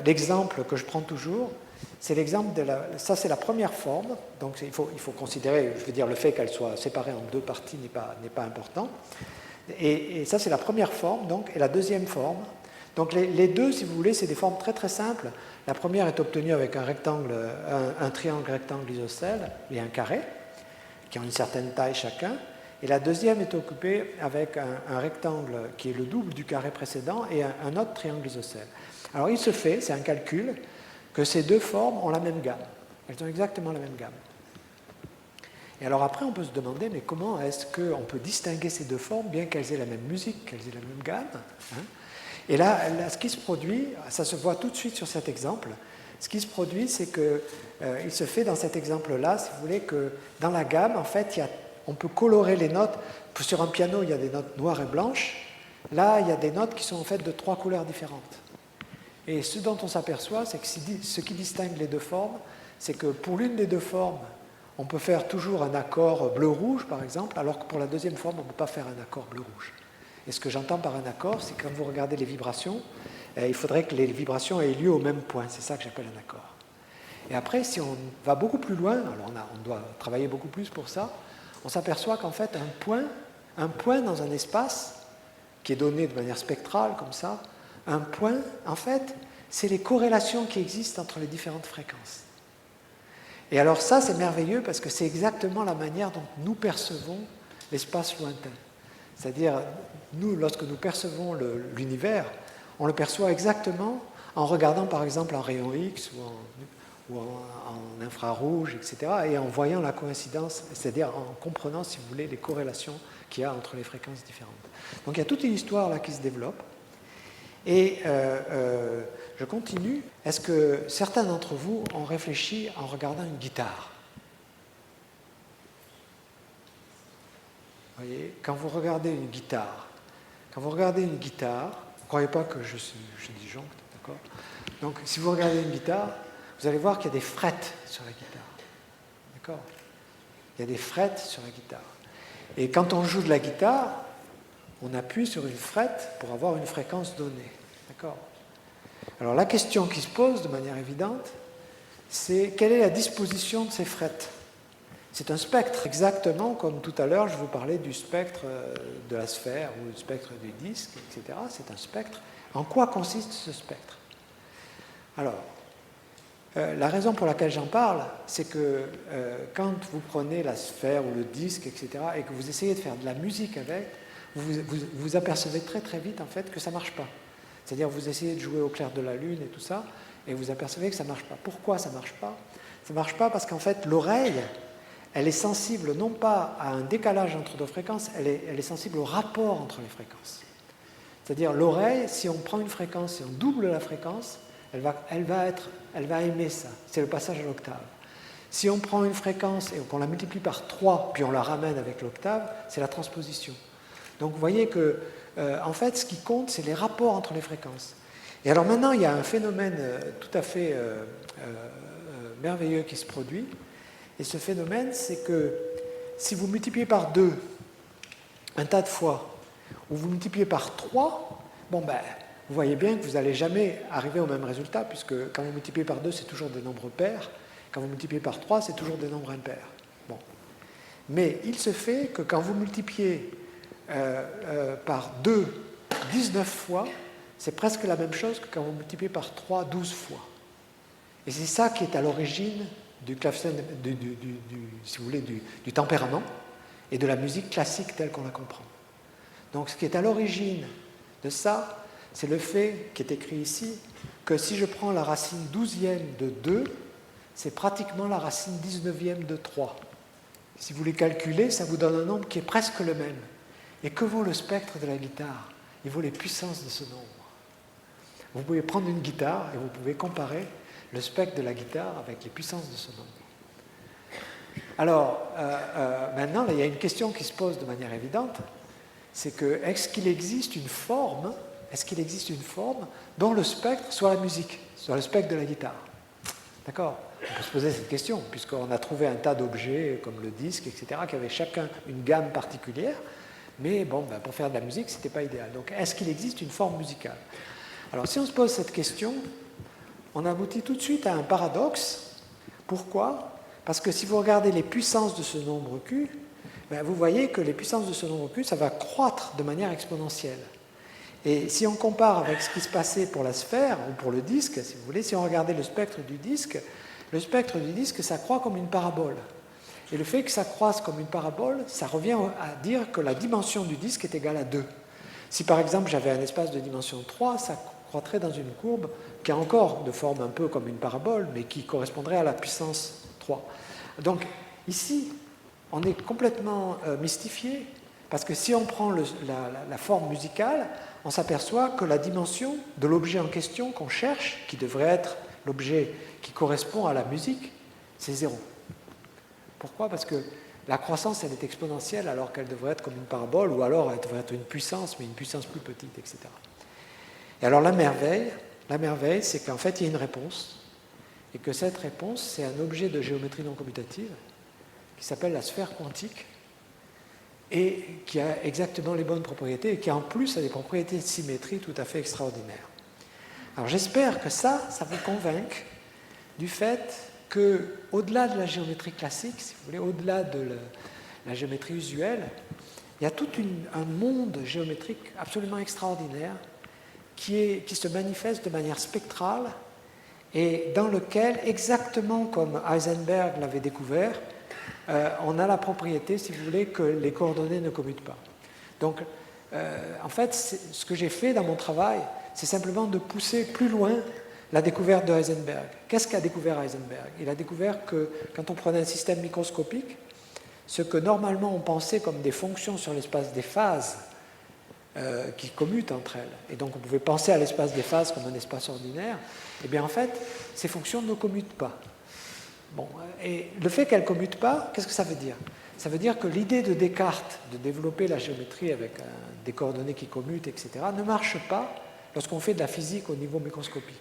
Speaker 1: l'exemple que je prends toujours, c'est l'exemple ça c'est la première forme, donc il faut considérer, je veux dire, le fait qu'elle soit séparée en 2 parties n'est pas important, et ça c'est la première forme, donc, et la deuxième forme. Donc les 2, si vous voulez, c'est des formes très très simples. La première est obtenue avec un triangle rectangle isocèle et un carré, qui ont une certaine taille chacun. Et la deuxième est occupée avec un rectangle qui est le double du carré précédent et un autre triangle isocèle. Alors il se fait, c'est un calcul, que ces 2 formes ont la même gamme. Elles ont exactement la même gamme. Et alors après, on peut se demander, mais comment est-ce qu'on peut distinguer ces 2 formes, bien qu'elles aient la même musique, qu'elles aient la même gamme, Et là, ce qui se produit, ça se voit tout de suite sur cet exemple, ce qui se produit, c'est qu'il se fait dans cet exemple-là, si vous voulez, que dans la gamme, en fait, on peut colorer les notes. Sur un piano, il y a des notes noires et blanches. Là, il y a des notes qui sont en fait de 3 couleurs différentes. Et ce dont on s'aperçoit, c'est que ce qui distingue les 2 formes, c'est que pour l'une des 2 formes, on peut faire toujours un accord bleu-rouge, par exemple, alors que pour la deuxième forme, on ne peut pas faire un accord bleu-rouge. Et ce que j'entends par un accord, c'est que quand vous regardez les vibrations, il faudrait que les vibrations aient lieu au même point. C'est ça que j'appelle un accord. Et après, si on va beaucoup plus loin, alors on doit travailler beaucoup plus pour ça, on s'aperçoit qu'en fait, un point dans un espace, qui est donné de manière spectrale, comme ça, un point, en fait, c'est les corrélations qui existent entre les différentes fréquences. Et alors ça, c'est merveilleux parce que c'est exactement la manière dont nous percevons l'espace lointain. C'est-à-dire, nous, lorsque nous percevons l'univers, on le perçoit exactement en regardant par exemple en rayon X ou en infrarouge, etc., et en voyant la coïncidence, c'est-à-dire en comprenant, si vous voulez, les corrélations qu'il y a entre les fréquences différentes. Donc il y a toute une histoire là qui se développe. Et je continue. Est-ce que certains d'entre vous ont réfléchi en regardant une guitare? Vous voyez, quand vous regardez une guitare, vous ne croyez pas que je disjoncte, d'accord? Donc, si vous regardez une guitare, vous allez voir qu'il y a des frettes sur la guitare, d'accord? Il y a des frettes sur la guitare. Et quand on joue de la guitare, on appuie sur une frette pour avoir une fréquence donnée, d'accord? Alors, la question qui se pose de manière évidente, c'est quelle est la disposition de ces frettes? C'est un spectre, exactement comme tout à l'heure, je vous parlais du spectre de la sphère ou du spectre du disque, etc. C'est un spectre. En quoi consiste ce spectre? Alors, la raison pour laquelle j'en parle, c'est que quand vous prenez la sphère ou le disque, etc., et que vous essayez de faire de la musique avec, vous apercevez très très vite en fait que ça ne marche pas. C'est-à-dire vous essayez de jouer au clair de la lune et tout ça, et vous apercevez que ça ne marche pas. Pourquoi ça ne marche pas? Ça ne marche pas parce qu'en fait l'oreille, elle est sensible non pas à un décalage entre deux fréquences, elle est sensible au rapport entre les fréquences. C'est-à-dire l'oreille, si on prend une fréquence et on double la fréquence, elle va aimer ça. C'est le passage à l'octave. Si on prend une fréquence et qu'on la multiplie par 3, puis on la ramène avec l'octave, c'est la transposition. Donc vous voyez que, en fait, ce qui compte, c'est les rapports entre les fréquences. Et alors maintenant, il y a un phénomène tout à fait merveilleux qui se produit. Et ce phénomène, c'est que si vous multipliez par 2 un tas de fois, ou vous multipliez par 3, bon ben, vous voyez bien que vous n'allez jamais arriver au même résultat, puisque quand vous multipliez par 2, c'est toujours des nombres pairs, quand vous multipliez par 3, c'est toujours des nombres impairs. Bon. Mais il se fait que quand vous multipliez par 2 19 fois, c'est presque la même chose que quand vous multipliez par 3 12 fois. Et c'est ça qui est à l'origine du clavecin, si vous voulez, du tempérament et de la musique classique telle qu'on la comprend. Donc ce qui est à l'origine de ça, c'est le fait, qui est écrit ici, que si je prends la racine 12e de 2, c'est pratiquement la racine 19e de 3. Si vous les calculez, ça vous donne un nombre qui est presque le même. Et que vaut le spectre de la guitare? Il vaut les puissances de ce nombre. Vous pouvez prendre une guitare et vous pouvez comparer le spectre de la guitare avec les puissances de ce nombre. Alors, maintenant, là, il y a une question qui se pose de manière évidente, c'est que est-ce qu'il existe une forme dont le spectre soit la musique, soit le spectre de la guitare? D'accord? On peut se poser cette question, puisqu'on a trouvé un tas d'objets comme le disque, etc., qui avaient chacun une gamme particulière, mais bon, ben, pour faire de la musique, ce n'était pas idéal. Donc, est-ce qu'il existe une forme musicale? Alors, si on se pose cette question, on aboutit tout de suite à un paradoxe. Pourquoi? Parce que si vous regardez les puissances de ce nombre Q, ben vous voyez que les puissances de ce nombre Q, ça va croître de manière exponentielle. Et si on compare avec ce qui se passait pour la sphère ou pour le disque, si vous voulez, si on regardait le spectre du disque, ça croît comme une parabole. Et le fait que ça croisse comme une parabole, ça revient à dire que la dimension du disque est égale à 2. Si par exemple j'avais un espace de dimension 3, ça croîtrait dans une courbe qui a encore de forme un peu comme une parabole, mais qui correspondrait à la puissance 3. Donc ici, on est complètement mystifié, parce que si on prend la forme musicale, on s'aperçoit que la dimension de l'objet en question qu'on cherche, qui devrait être l'objet qui correspond à la musique, c'est 0. Pourquoi? Parce que la croissance, elle est exponentielle alors qu'elle devrait être comme une parabole, ou alors elle devrait être une puissance, mais une puissance plus petite, etc. Et alors la merveille, c'est qu'en fait, il y a une réponse, et que cette réponse, c'est un objet de géométrie non commutative, qui s'appelle la sphère quantique, et qui a exactement les bonnes propriétés, et qui en plus a des propriétés de symétrie tout à fait extraordinaires. Alors j'espère que ça vous convainc du fait que, au-delà de la géométrie classique, si vous voulez, au-delà de la géométrie usuelle, il y a tout un monde géométrique absolument extraordinaire qui se manifeste de manière spectrale et dans lequel, exactement comme Heisenberg l'avait découvert, on a la propriété, si vous voulez, que les coordonnées ne commutent pas. Donc, en fait, ce que j'ai fait dans mon travail, c'est simplement de pousser plus loin la découverte de Heisenberg. Qu'est-ce qu'a découvert Heisenberg? Il a découvert que quand on prenait un système microscopique, ce que normalement on pensait comme des fonctions sur l'espace des phases qui commutent entre elles, et donc on pouvait penser à l'espace des phases comme un espace ordinaire, et bien en fait, ces fonctions ne commutent pas. Bon, et le fait qu'elles ne commutent pas, qu'est-ce que ça veut dire? Ça veut dire que l'idée de Descartes de développer la géométrie avec des coordonnées qui commutent, etc., ne marche pas lorsqu'on fait de la physique au niveau microscopique.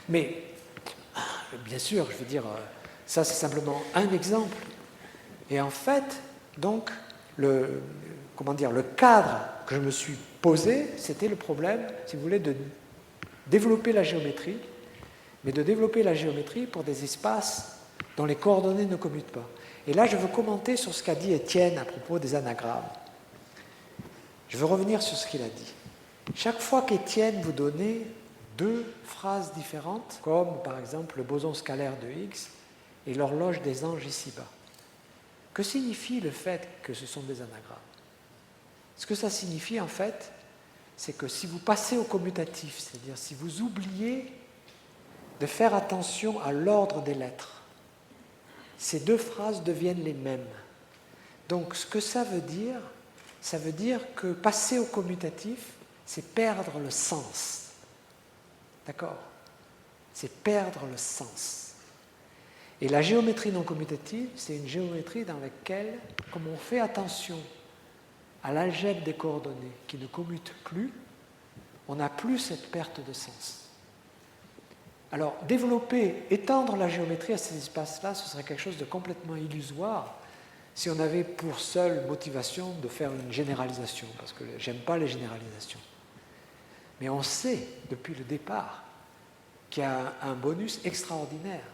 Speaker 1: Mais, bien sûr, je veux dire, ça c'est simplement un exemple. Et en fait, donc, le cadre que je me suis posé, c'était le problème, si vous voulez, de développer la géométrie, mais de développer la géométrie pour des espaces dont les coordonnées ne commutent pas. Et là, je veux commenter sur ce qu'a dit Étienne à propos des anagrammes. Je veux revenir sur ce qu'il a dit. Chaque fois qu'Étienne vous donnait deux phrases différentes, comme par exemple le boson scalaire de Higgs et l'horloge des anges ici-bas, que signifie le fait que ce sont des anagrammes? Ce que ça signifie en fait, c'est que si vous passez au commutatif, c'est-à-dire si vous oubliez de faire attention à l'ordre des lettres, ces deux phrases deviennent les mêmes. Donc ce que ça veut dire que passer au commutatif, c'est perdre le sens. D'accord? C'est perdre le sens. Et la géométrie non commutative, c'est une géométrie dans laquelle, comme on fait attention à l'algèbre des coordonnées qui ne commute plus, on n'a plus cette perte de sens. Alors, étendre la géométrie à ces espaces-là, ce serait quelque chose de complètement illusoire si on avait pour seule motivation de faire une généralisation, parce que j'aime pas les généralisations. Mais on sait, depuis le départ, qu'il y a un bonus extraordinaire.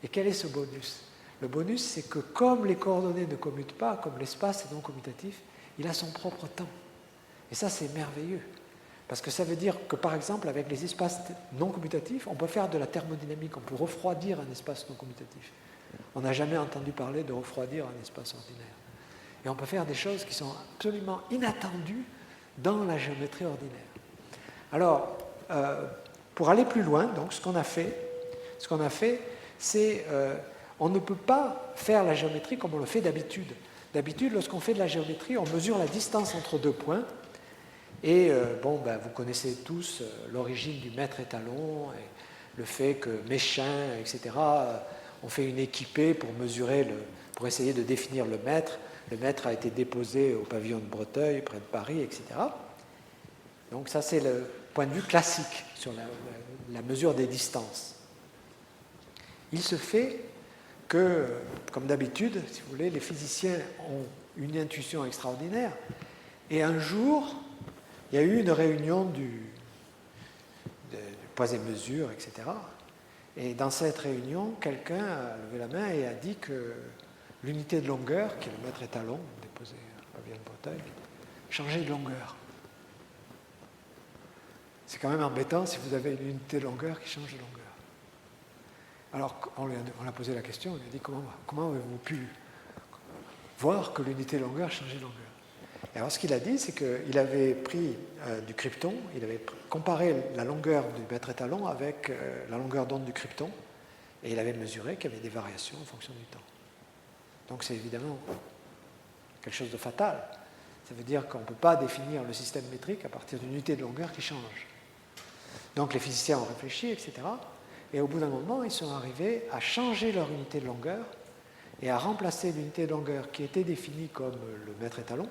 Speaker 1: Et quel est ce bonus? Le bonus, c'est que comme les coordonnées ne commutent pas, comme l'espace est non commutatif, il a son propre temps. Et ça, c'est merveilleux. Parce que ça veut dire que, par exemple, avec les espaces non commutatifs, on peut faire de la thermodynamique, on peut refroidir un espace non commutatif. On n'a jamais entendu parler de refroidir un espace ordinaire. Et on peut faire des choses qui sont absolument inattendues dans la géométrie ordinaire. Alors, pour aller plus loin, donc, ce qu'on a fait, c'est on ne peut pas faire la géométrie comme on le fait d'habitude. D'habitude, lorsqu'on fait de la géométrie, on mesure la distance entre deux points. Et vous connaissez tous l'origine du mètre étalon, et le fait que Méchain, etc., ont fait une équipée pour pour essayer de définir le mètre. Le mètre a été déposé au pavillon de Breteuil, près de Paris, etc. Donc ça, c'est le point de vue classique sur la mesure des distances. Il se fait que, comme d'habitude, si vous voulez, les physiciens ont une intuition extraordinaire, et un jour, il y a eu une réunion du poids et mesure, etc. Et dans cette réunion, quelqu'un a levé la main et a dit que l'unité de longueur, qui est le mètre étalon, déposé à pavillon de Breteuil, changeait de longueur. C'est quand même embêtant si vous avez une unité de longueur qui change de longueur. Alors, on a posé la question, on lui a dit comment avez-vous pu voir que l'unité de longueur changeait de longueur? Et alors, ce qu'il a dit, c'est qu'il avait pris du krypton, il avait comparé la longueur du mètre étalon avec la longueur d'onde du krypton, et il avait mesuré qu'il y avait des variations en fonction du temps. Donc, c'est évidemment quelque chose de fatal. Ça veut dire qu'on ne peut pas définir le système métrique à partir d'une unité de longueur qui change. Donc, les physiciens ont réfléchi, etc. Et au bout d'un moment, ils sont arrivés à changer leur unité de longueur et à remplacer l'unité de longueur qui était définie comme le mètre étalon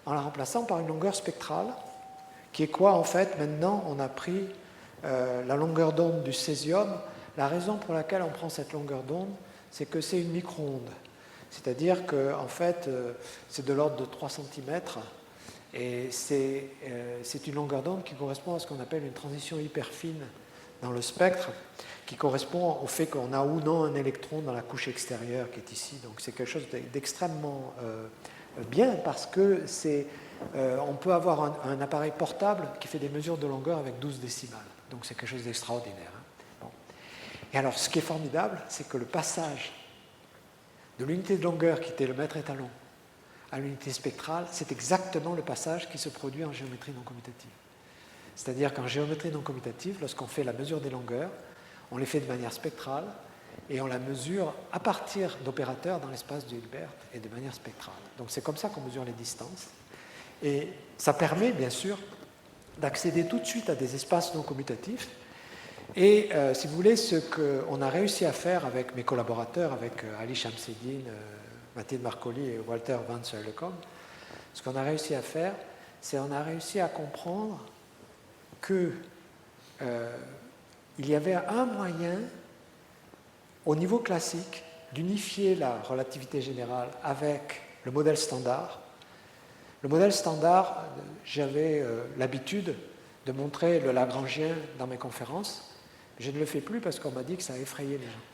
Speaker 1: en la remplaçant par une longueur spectrale qui est quoi en fait? Maintenant, on a pris la longueur d'onde du césium. La raison pour laquelle on prend cette longueur d'onde, c'est que c'est une micro-onde. C'est-à-dire qu'en fait, c'est de l'ordre de 3 cm et c'est une longueur d'onde qui correspond à ce qu'on appelle une transition hyper fine dans le spectre, qui correspond au fait qu'on a ou non un électron dans la couche extérieure qui est ici. Donc c'est quelque chose d'extrêmement bien parce que on peut avoir un appareil portable qui fait des mesures de longueur avec 12 décimales. Donc c'est quelque chose d'extraordinaire. Bon. Et alors ce qui est formidable, c'est que le passage de l'unité de longueur qui était le mètre étalon à l'unité spectrale, c'est exactement le passage qui se produit en géométrie non commutative. C'est-à-dire qu'en géométrie non commutative, lorsqu'on fait la mesure des longueurs, on les fait de manière spectrale et on la mesure à partir d'opérateurs dans l'espace de Hilbert et de manière spectrale. Donc c'est comme ça qu'on mesure les distances. Et ça permet, bien sûr, d'accéder tout de suite à des espaces non commutatifs. Et si vous voulez, ce qu'on a réussi à faire avec mes collaborateurs, avec Ali Shamseddine, Mathilde Marcoli et Walter Van Zuilenkom, ce qu'on a réussi à faire, c'est qu'on a réussi à comprendre qu'il y avait un moyen, au niveau classique, d'unifier la relativité générale avec le modèle standard. Le modèle standard, j'avais l'habitude de montrer le Lagrangien dans mes conférences. Je ne le fais plus parce qu'on m'a dit que ça a effrayé les gens.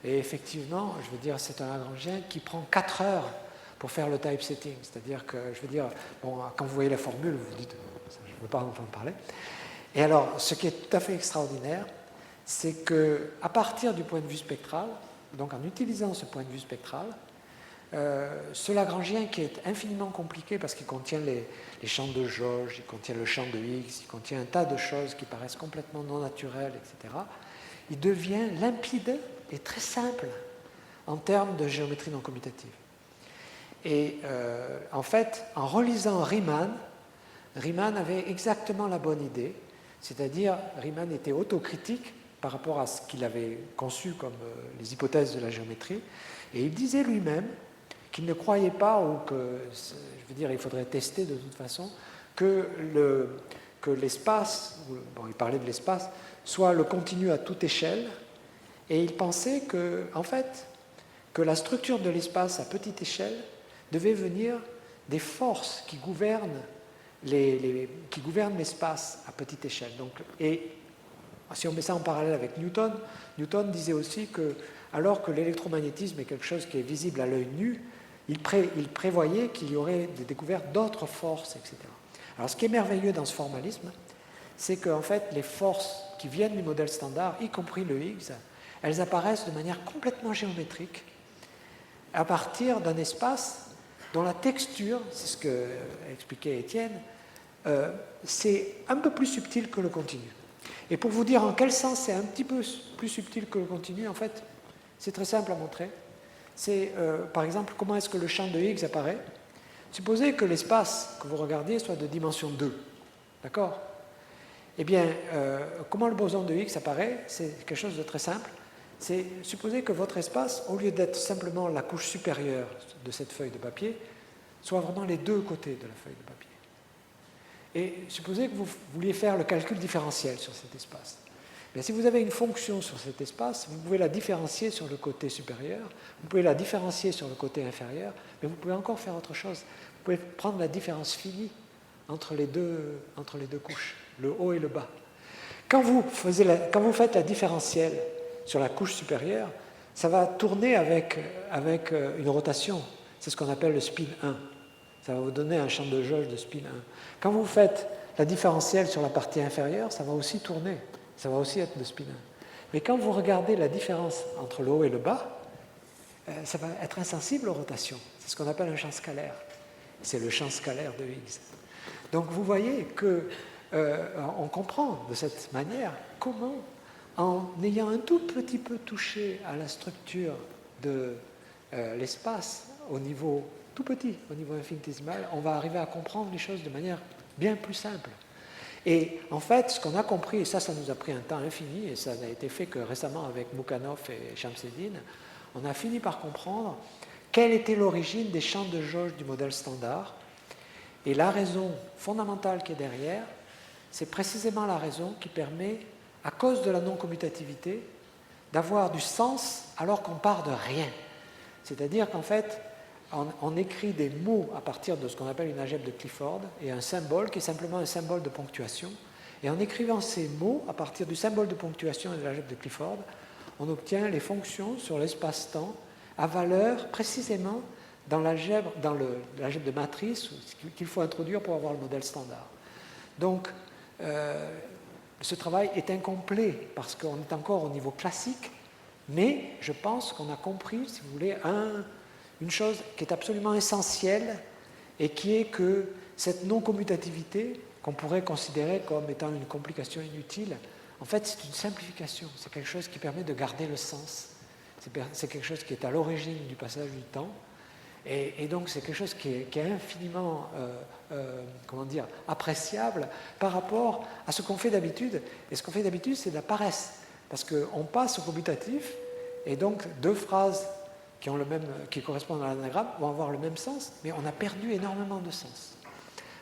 Speaker 1: Et effectivement, je veux dire, c'est un Lagrangien qui prend 4 heures pour faire le typesetting. C'est-à-dire que, je veux dire, bon, quand vous voyez la formule, vous vous dites, je ne veux pas en entendre parler. Et alors, ce qui est tout à fait extraordinaire, c'est qu'à partir du point de vue spectral, donc en utilisant ce point de vue spectral, ce Lagrangien qui est infiniment compliqué parce qu'il contient les champs de jauge, il contient le champ de Higgs, il contient un tas de choses qui paraissent complètement non naturelles, etc., il devient limpide et très simple en termes de géométrie non commutative. Et en fait, en relisant Riemann avait exactement la bonne idée, c'est-à-dire Riemann était autocritique par rapport à ce qu'il avait conçu comme les hypothèses de la géométrie, et il disait lui-même qu'il ne croyait pas, ou que, je veux dire, il faudrait tester de toute façon, que l'espace, bon, il parlait de l'espace, soit le continu à toute échelle, et il pensait que, en fait, que la structure de l'espace à petite échelle devait venir des forces qui gouvernent l'espace à petite échelle. Donc, et si on met ça en parallèle avec Newton, Newton disait aussi que, alors que l'électromagnétisme est quelque chose qui est visible à l'œil nu, il prévoyait qu'il y aurait des découvertes d'autres forces, etc. Alors, ce qui est merveilleux dans ce formalisme, c'est qu'en fait, les forces qui viennent du modèle standard, y compris le Higgs, elles apparaissent de manière complètement géométrique à partir d'un espace dont la texture, c'est ce que expliquait Étienne, c'est un peu plus subtil que le continu. Et pour vous dire en quel sens c'est un petit peu plus subtil que le continu, en fait, c'est très simple à montrer. C'est, par exemple, comment est-ce que le champ de Higgs apparaît. Supposez que l'espace que vous regardiez soit de dimension 2. D'accord? Eh bien, comment le boson de Higgs apparaît? C'est quelque chose de très simple. C'est supposer que votre espace, au lieu d'être simplement la couche supérieure de cette feuille de papier, soit vraiment les deux côtés de la feuille de papier. Et supposez que vous vouliez faire le calcul différentiel sur cet espace. Mais si vous avez une fonction sur cet espace, vous pouvez la différencier sur le côté supérieur, vous pouvez la différencier sur le côté inférieur, mais vous pouvez encore faire autre chose. Vous pouvez prendre la différence finie entre les deux couches, le haut et le bas. Quand vous faites la différentielle sur la couche supérieure, ça va tourner avec une rotation. C'est ce qu'on appelle le spin 1. Ça va vous donner un champ de jauge de spin 1. Quand vous faites la différentielle sur la partie inférieure, ça va aussi tourner. Ça va aussi être de spin 1. Mais quand vous regardez la différence entre le haut et le bas, ça va être insensible aux rotations. C'est ce qu'on appelle un champ scalaire. C'est le champ scalaire de Higgs. Donc vous voyez qu'on comprend de cette manière comment, en ayant un tout petit peu touché à la structure de l'espace au niveau tout petit, au niveau infinitésimal, on va arriver à comprendre les choses de manière bien plus simple. Et en fait, ce qu'on a compris, et ça nous a pris un temps infini, et ça n'a été fait que récemment avec Mukhanov et Shamseddine, on a fini par comprendre quelle était l'origine des champs de jauge du modèle standard. Et la raison fondamentale qui est derrière, c'est précisément la raison qui permet, à cause de la non-commutativité, d'avoir du sens alors qu'on part de rien. C'est-à-dire qu'en fait, on écrit des mots à partir de ce qu'on appelle une algèbre de Clifford et un symbole qui est simplement un symbole de ponctuation. Et en écrivant ces mots à partir du symbole de ponctuation et de l'algèbre de Clifford, on obtient les fonctions sur l'espace-temps à valeur précisément dans l'algèbre de matrice qu'il faut introduire pour avoir le modèle standard. Donc, ce travail est incomplet parce qu'on est encore au niveau classique, mais je pense qu'on a compris, si vous voulez, une chose qui est absolument essentielle et qui est que cette non-commutativité, qu'on pourrait considérer comme étant une complication inutile, en fait, c'est une simplification. C'est quelque chose qui permet de garder le sens. C'est quelque chose qui est à l'origine du passage du temps. Et donc, c'est quelque chose qui est infiniment appréciable par rapport à ce qu'on fait d'habitude. Et ce qu'on fait d'habitude, c'est de la paresse. Parce qu'on passe au commutatif, et donc deux phrases qui correspondent à l'anagramme vont avoir le même sens, mais on a perdu énormément de sens.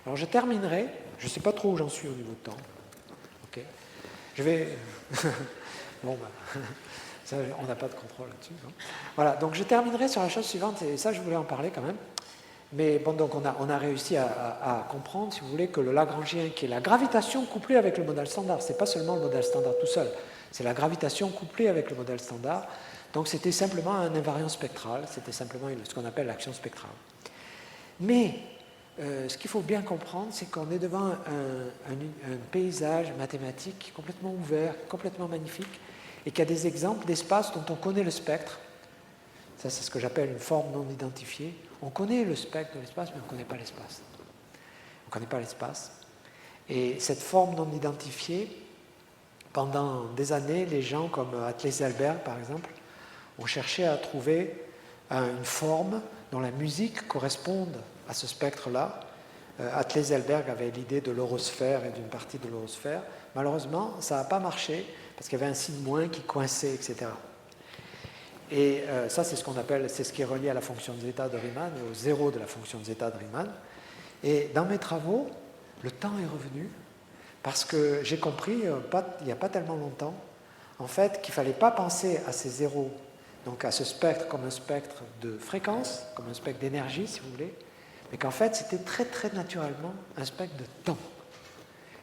Speaker 1: Alors, je terminerai. Je ne sais pas trop où j'en suis au niveau de temps. Okay. Je vais... bon, ben... Ça, on n'a pas de contrôle là-dessus. Hein. Voilà, donc je terminerai sur la chose suivante, et ça je voulais en parler quand même. Mais bon, donc on a réussi à comprendre, si vous voulez, que le Lagrangien, qui est la gravitation couplée avec le modèle standard, c'est pas seulement le modèle standard tout seul, c'est la gravitation couplée avec le modèle standard. Donc c'était simplement un invariant spectral, c'était simplement ce qu'on appelle l'action spectrale. Mais ce qu'il faut bien comprendre, c'est qu'on est devant un paysage mathématique complètement ouvert, complètement magnifique, et qu'il y a des exemples d'espaces dont on connaît le spectre. Ça, c'est ce que j'appelle une forme non identifiée. On connaît le spectre de l'espace, mais on ne connaît pas l'espace. On ne connaît pas l'espace. Et cette forme non identifiée, pendant des années, les gens comme Atlet-Selberg, par exemple, ont cherché à trouver une forme dont la musique corresponde à ce spectre-là. Atlet-Selberg avait l'idée de l'horosphère et d'une partie de l'horosphère. Malheureusement, ça n'a pas marché parce qu'il y avait un signe moins qui coinçait, etc. Et ça, c'est ce qui est relié à la fonction de zeta de Riemann et au zéro de la fonction de zeta de Riemann. Et dans mes travaux, le temps est revenu parce que j'ai compris, il n'y a pas tellement longtemps, en fait, qu'il ne fallait pas penser à ces zéros, donc à ce spectre comme un spectre de fréquence, comme un spectre d'énergie, si vous voulez, mais qu'en fait, c'était très, très naturellement un spectre de temps.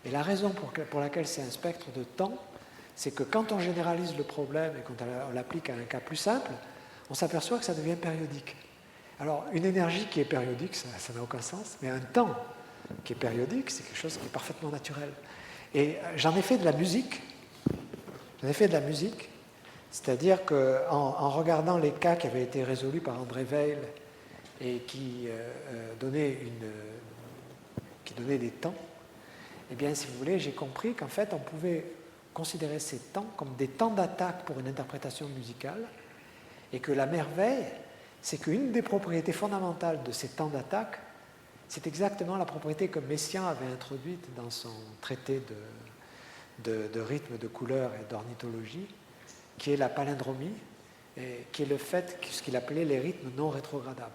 Speaker 1: Et la raison pour laquelle c'est un spectre de temps, c'est que quand on généralise le problème et quand on l'applique à un cas plus simple, on s'aperçoit que ça devient périodique. Alors, une énergie qui est périodique, ça n'a aucun sens, mais un temps qui est périodique, c'est quelque chose qui est parfaitement naturel. Et j'en ai fait de la musique. C'est-à-dire qu'en regardant les cas qui avaient été résolus par André Weil et qui donnaient des temps, eh bien, si vous voulez, j'ai compris qu'en fait, on pouvait considérer ces temps comme des temps d'attaque pour une interprétation musicale, et que la merveille, c'est qu'une des propriétés fondamentales de ces temps d'attaque, c'est exactement la propriété que Messiaen avait introduite dans son traité de rythme, de couleur et d'ornithologie, qui est la palindromie, et qui est le fait, ce qu'il appelait les rythmes non rétrogradables.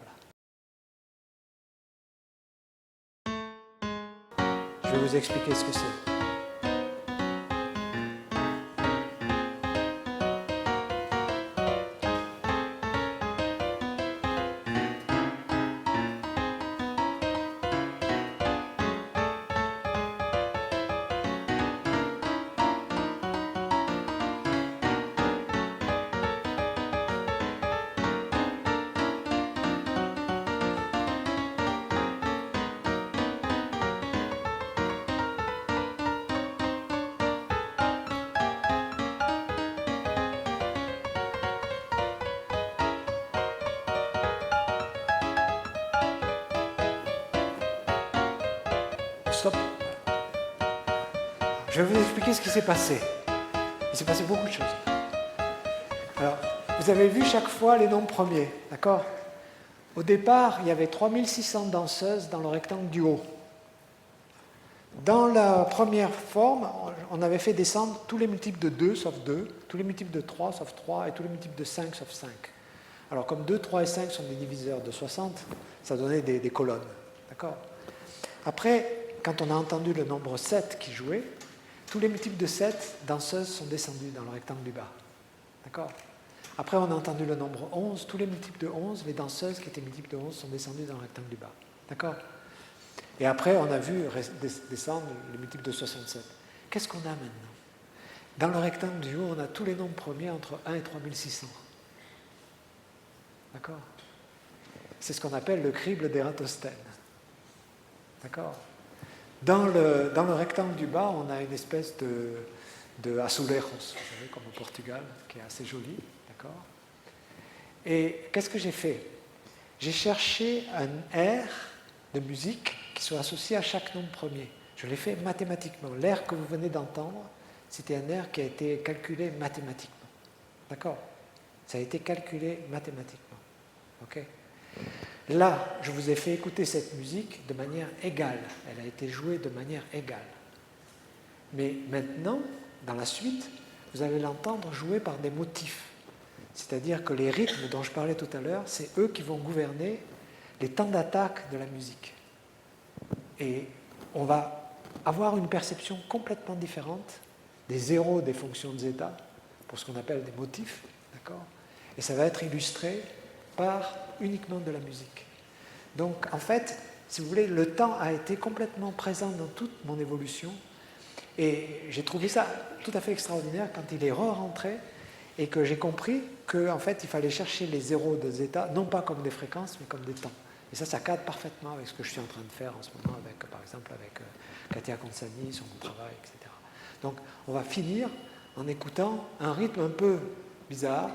Speaker 1: Je vais vous expliquer ce que c'est. Stop. Je vais vous expliquer ce qui s'est passé. Il s'est passé beaucoup de choses. Alors, vous avez vu chaque fois les nombres premiers, d'accord? Au départ, il y avait 3600 danseuses dans le rectangle du haut. Dans la première forme, on avait fait descendre tous les multiples de 2 sauf 2, tous les multiples de 3 sauf 3 et tous les multiples de 5 sauf 5. Alors, comme 2, 3 et 5 sont des diviseurs de 60, ça donnait des colonnes, d'accord? Après, quand on a entendu le nombre 7 qui jouait, tous les multiples de 7 danseuses sont descendues dans le rectangle du bas. D'accord? Après, on a entendu le nombre 11. Tous les multiples de 11, les danseuses qui étaient multiples de 11 sont descendues dans le rectangle du bas. D'accord? Et après, on a vu descendre les multiples de 67. Qu'est-ce qu'on a maintenant? Dans le rectangle du haut, on a tous les nombres premiers entre 1 et 3600. D'accord? C'est ce qu'on appelle le crible d'Ératosthène. D'accord? Dans le rectangle du bas, on a une espèce de azulejos, vous savez, comme au Portugal, qui est assez joli. D'accord? Et qu'est-ce que j'ai fait? J'ai cherché un air de musique qui soit associé à chaque nombre premier. Je l'ai fait mathématiquement. L'air que vous venez d'entendre, c'était un air qui a été calculé mathématiquement. D'accord? Ça a été calculé mathématiquement. OK? Là, je vous ai fait écouter cette musique de manière égale. Elle a été jouée de manière égale. Mais maintenant, dans la suite, vous allez l'entendre jouer par des motifs. C'est-à-dire que les rythmes dont je parlais tout à l'heure, c'est eux qui vont gouverner les temps d'attaque de la musique. Et on va avoir une perception complètement différente des zéros des fonctions de zeta, pour ce qu'on appelle des motifs, d'accord? Et ça va être illustré par uniquement de la musique. Donc, en fait, si vous voulez, le temps a été complètement présent dans toute mon évolution, et j'ai trouvé ça tout à fait extraordinaire quand il est re-rentré, et que j'ai compris qu'en fait, il fallait chercher les zéros de zeta, non pas comme des fréquences, mais comme des temps. Et ça cadre parfaitement avec ce que je suis en train de faire en ce moment, avec, par exemple, avec Katia Consani, sur mon travail, etc. Donc, on va finir en écoutant un rythme un peu bizarre.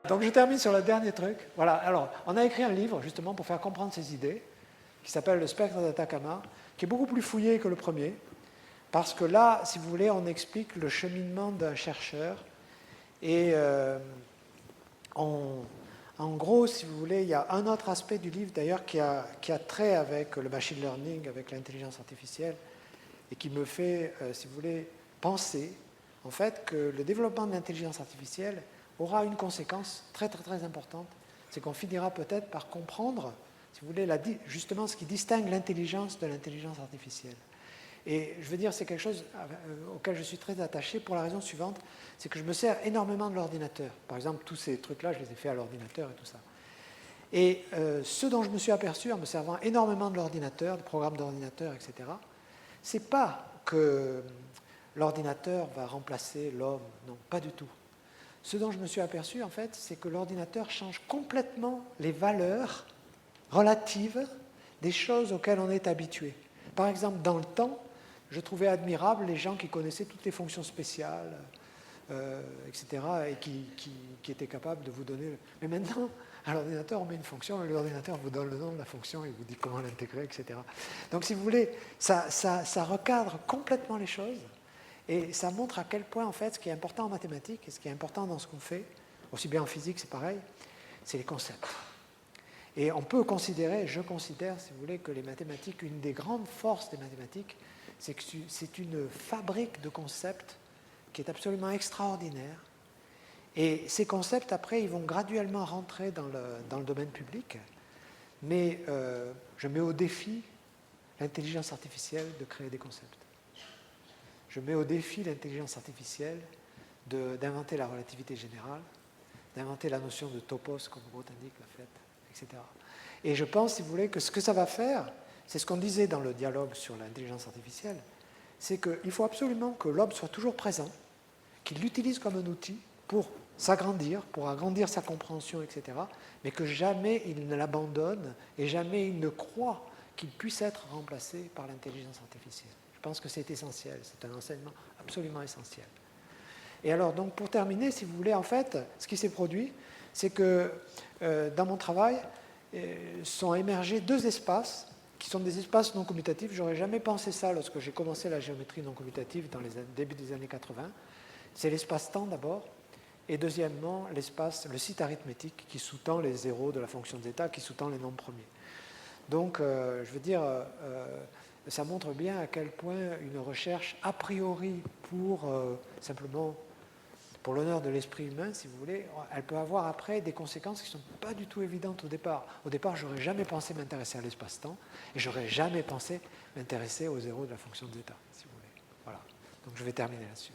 Speaker 1: Donc je termine sur le dernier truc. Voilà, alors on a écrit un livre justement pour faire comprendre ces idées, qui s'appelle Le spectre d'Atacama, qui est beaucoup plus fouillé que le premier, parce que là, si vous voulez, on explique le cheminement d'un chercheur. Et en gros, si vous voulez, il y a un autre aspect du livre d'ailleurs qui a trait avec le machine learning, avec l'intelligence artificielle, et qui me fait, si vous voulez, penser en fait que le développement de l'intelligence artificielle aura une conséquence très très très importante, c'est qu'on finira peut-être par comprendre, si vous voulez, justement ce qui distingue l'intelligence de l'intelligence artificielle. Et je veux dire, c'est quelque chose auquel je suis très attaché pour la raison suivante, c'est que je me sers énormément de l'ordinateur. Par exemple, tous ces trucs-là, je les ai faits à l'ordinateur et tout ça. Et ce dont je me suis aperçu en me servant énormément de l'ordinateur, de programmes d'ordinateur, etc., c'est pas que l'ordinateur va remplacer l'homme, non, pas du tout. Ce dont je me suis aperçu, en fait, c'est que l'ordinateur change complètement les valeurs relatives des choses auxquelles on est habitué. Par exemple, dans le temps, je trouvais admirable les gens qui connaissaient toutes les fonctions spéciales, etc., et qui étaient capables de vous donner... Mais maintenant, à l'ordinateur, on met une fonction, et l'ordinateur vous donne le nom de la fonction, et vous dit comment l'intégrer, etc. Donc, si vous voulez, ça recadre complètement les choses, et ça montre à quel point, en fait, ce qui est important en mathématiques, et ce qui est important dans ce qu'on fait, aussi bien en physique, c'est pareil, c'est les concepts. Et on peut considérer, je considère, si vous voulez, que les mathématiques, une des grandes forces des mathématiques, c'est que c'est une fabrique de concepts qui est absolument extraordinaire. Et ces concepts, après, ils vont graduellement rentrer dans le domaine public, mais je mets au défi l'intelligence artificielle de créer des concepts. Je mets au défi l'intelligence artificielle d'inventer la relativité générale, d'inventer la notion de topos, comme Grothendieck l'a fait, etc. Et je pense, si vous voulez, que ce que ça va faire, c'est ce qu'on disait dans le dialogue sur l'intelligence artificielle, c'est qu'il faut absolument que l'homme soit toujours présent, qu'il l'utilise comme un outil pour s'agrandir, pour agrandir sa compréhension, etc., mais que jamais il ne l'abandonne et jamais il ne croit qu'il puisse être remplacé par l'intelligence artificielle. Je pense que c'est essentiel, c'est un enseignement absolument essentiel. Et alors, donc, pour terminer, si vous voulez, en fait, ce qui s'est produit, c'est que dans mon travail, sont émergés deux espaces qui sont des espaces non commutatifs. J'aurais jamais pensé ça lorsque j'ai commencé la géométrie non commutative dans les début des années 80. C'est l'espace-temps d'abord, et deuxièmement, le site arithmétique qui sous-tend les zéros de la fonction zeta, qui sous-tend les nombres premiers. Donc, je veux dire, ça montre bien à quel point une recherche a priori pour simplement pour l'honneur de l'esprit humain, si vous voulez, elle peut avoir après des conséquences qui ne sont pas du tout évidentes au départ. Au départ, je n'aurais jamais pensé m'intéresser à l'espace-temps et je n'aurais jamais pensé m'intéresser aux zéros de la fonction de zeta, si vous voulez. Voilà. Donc je vais terminer là-dessus.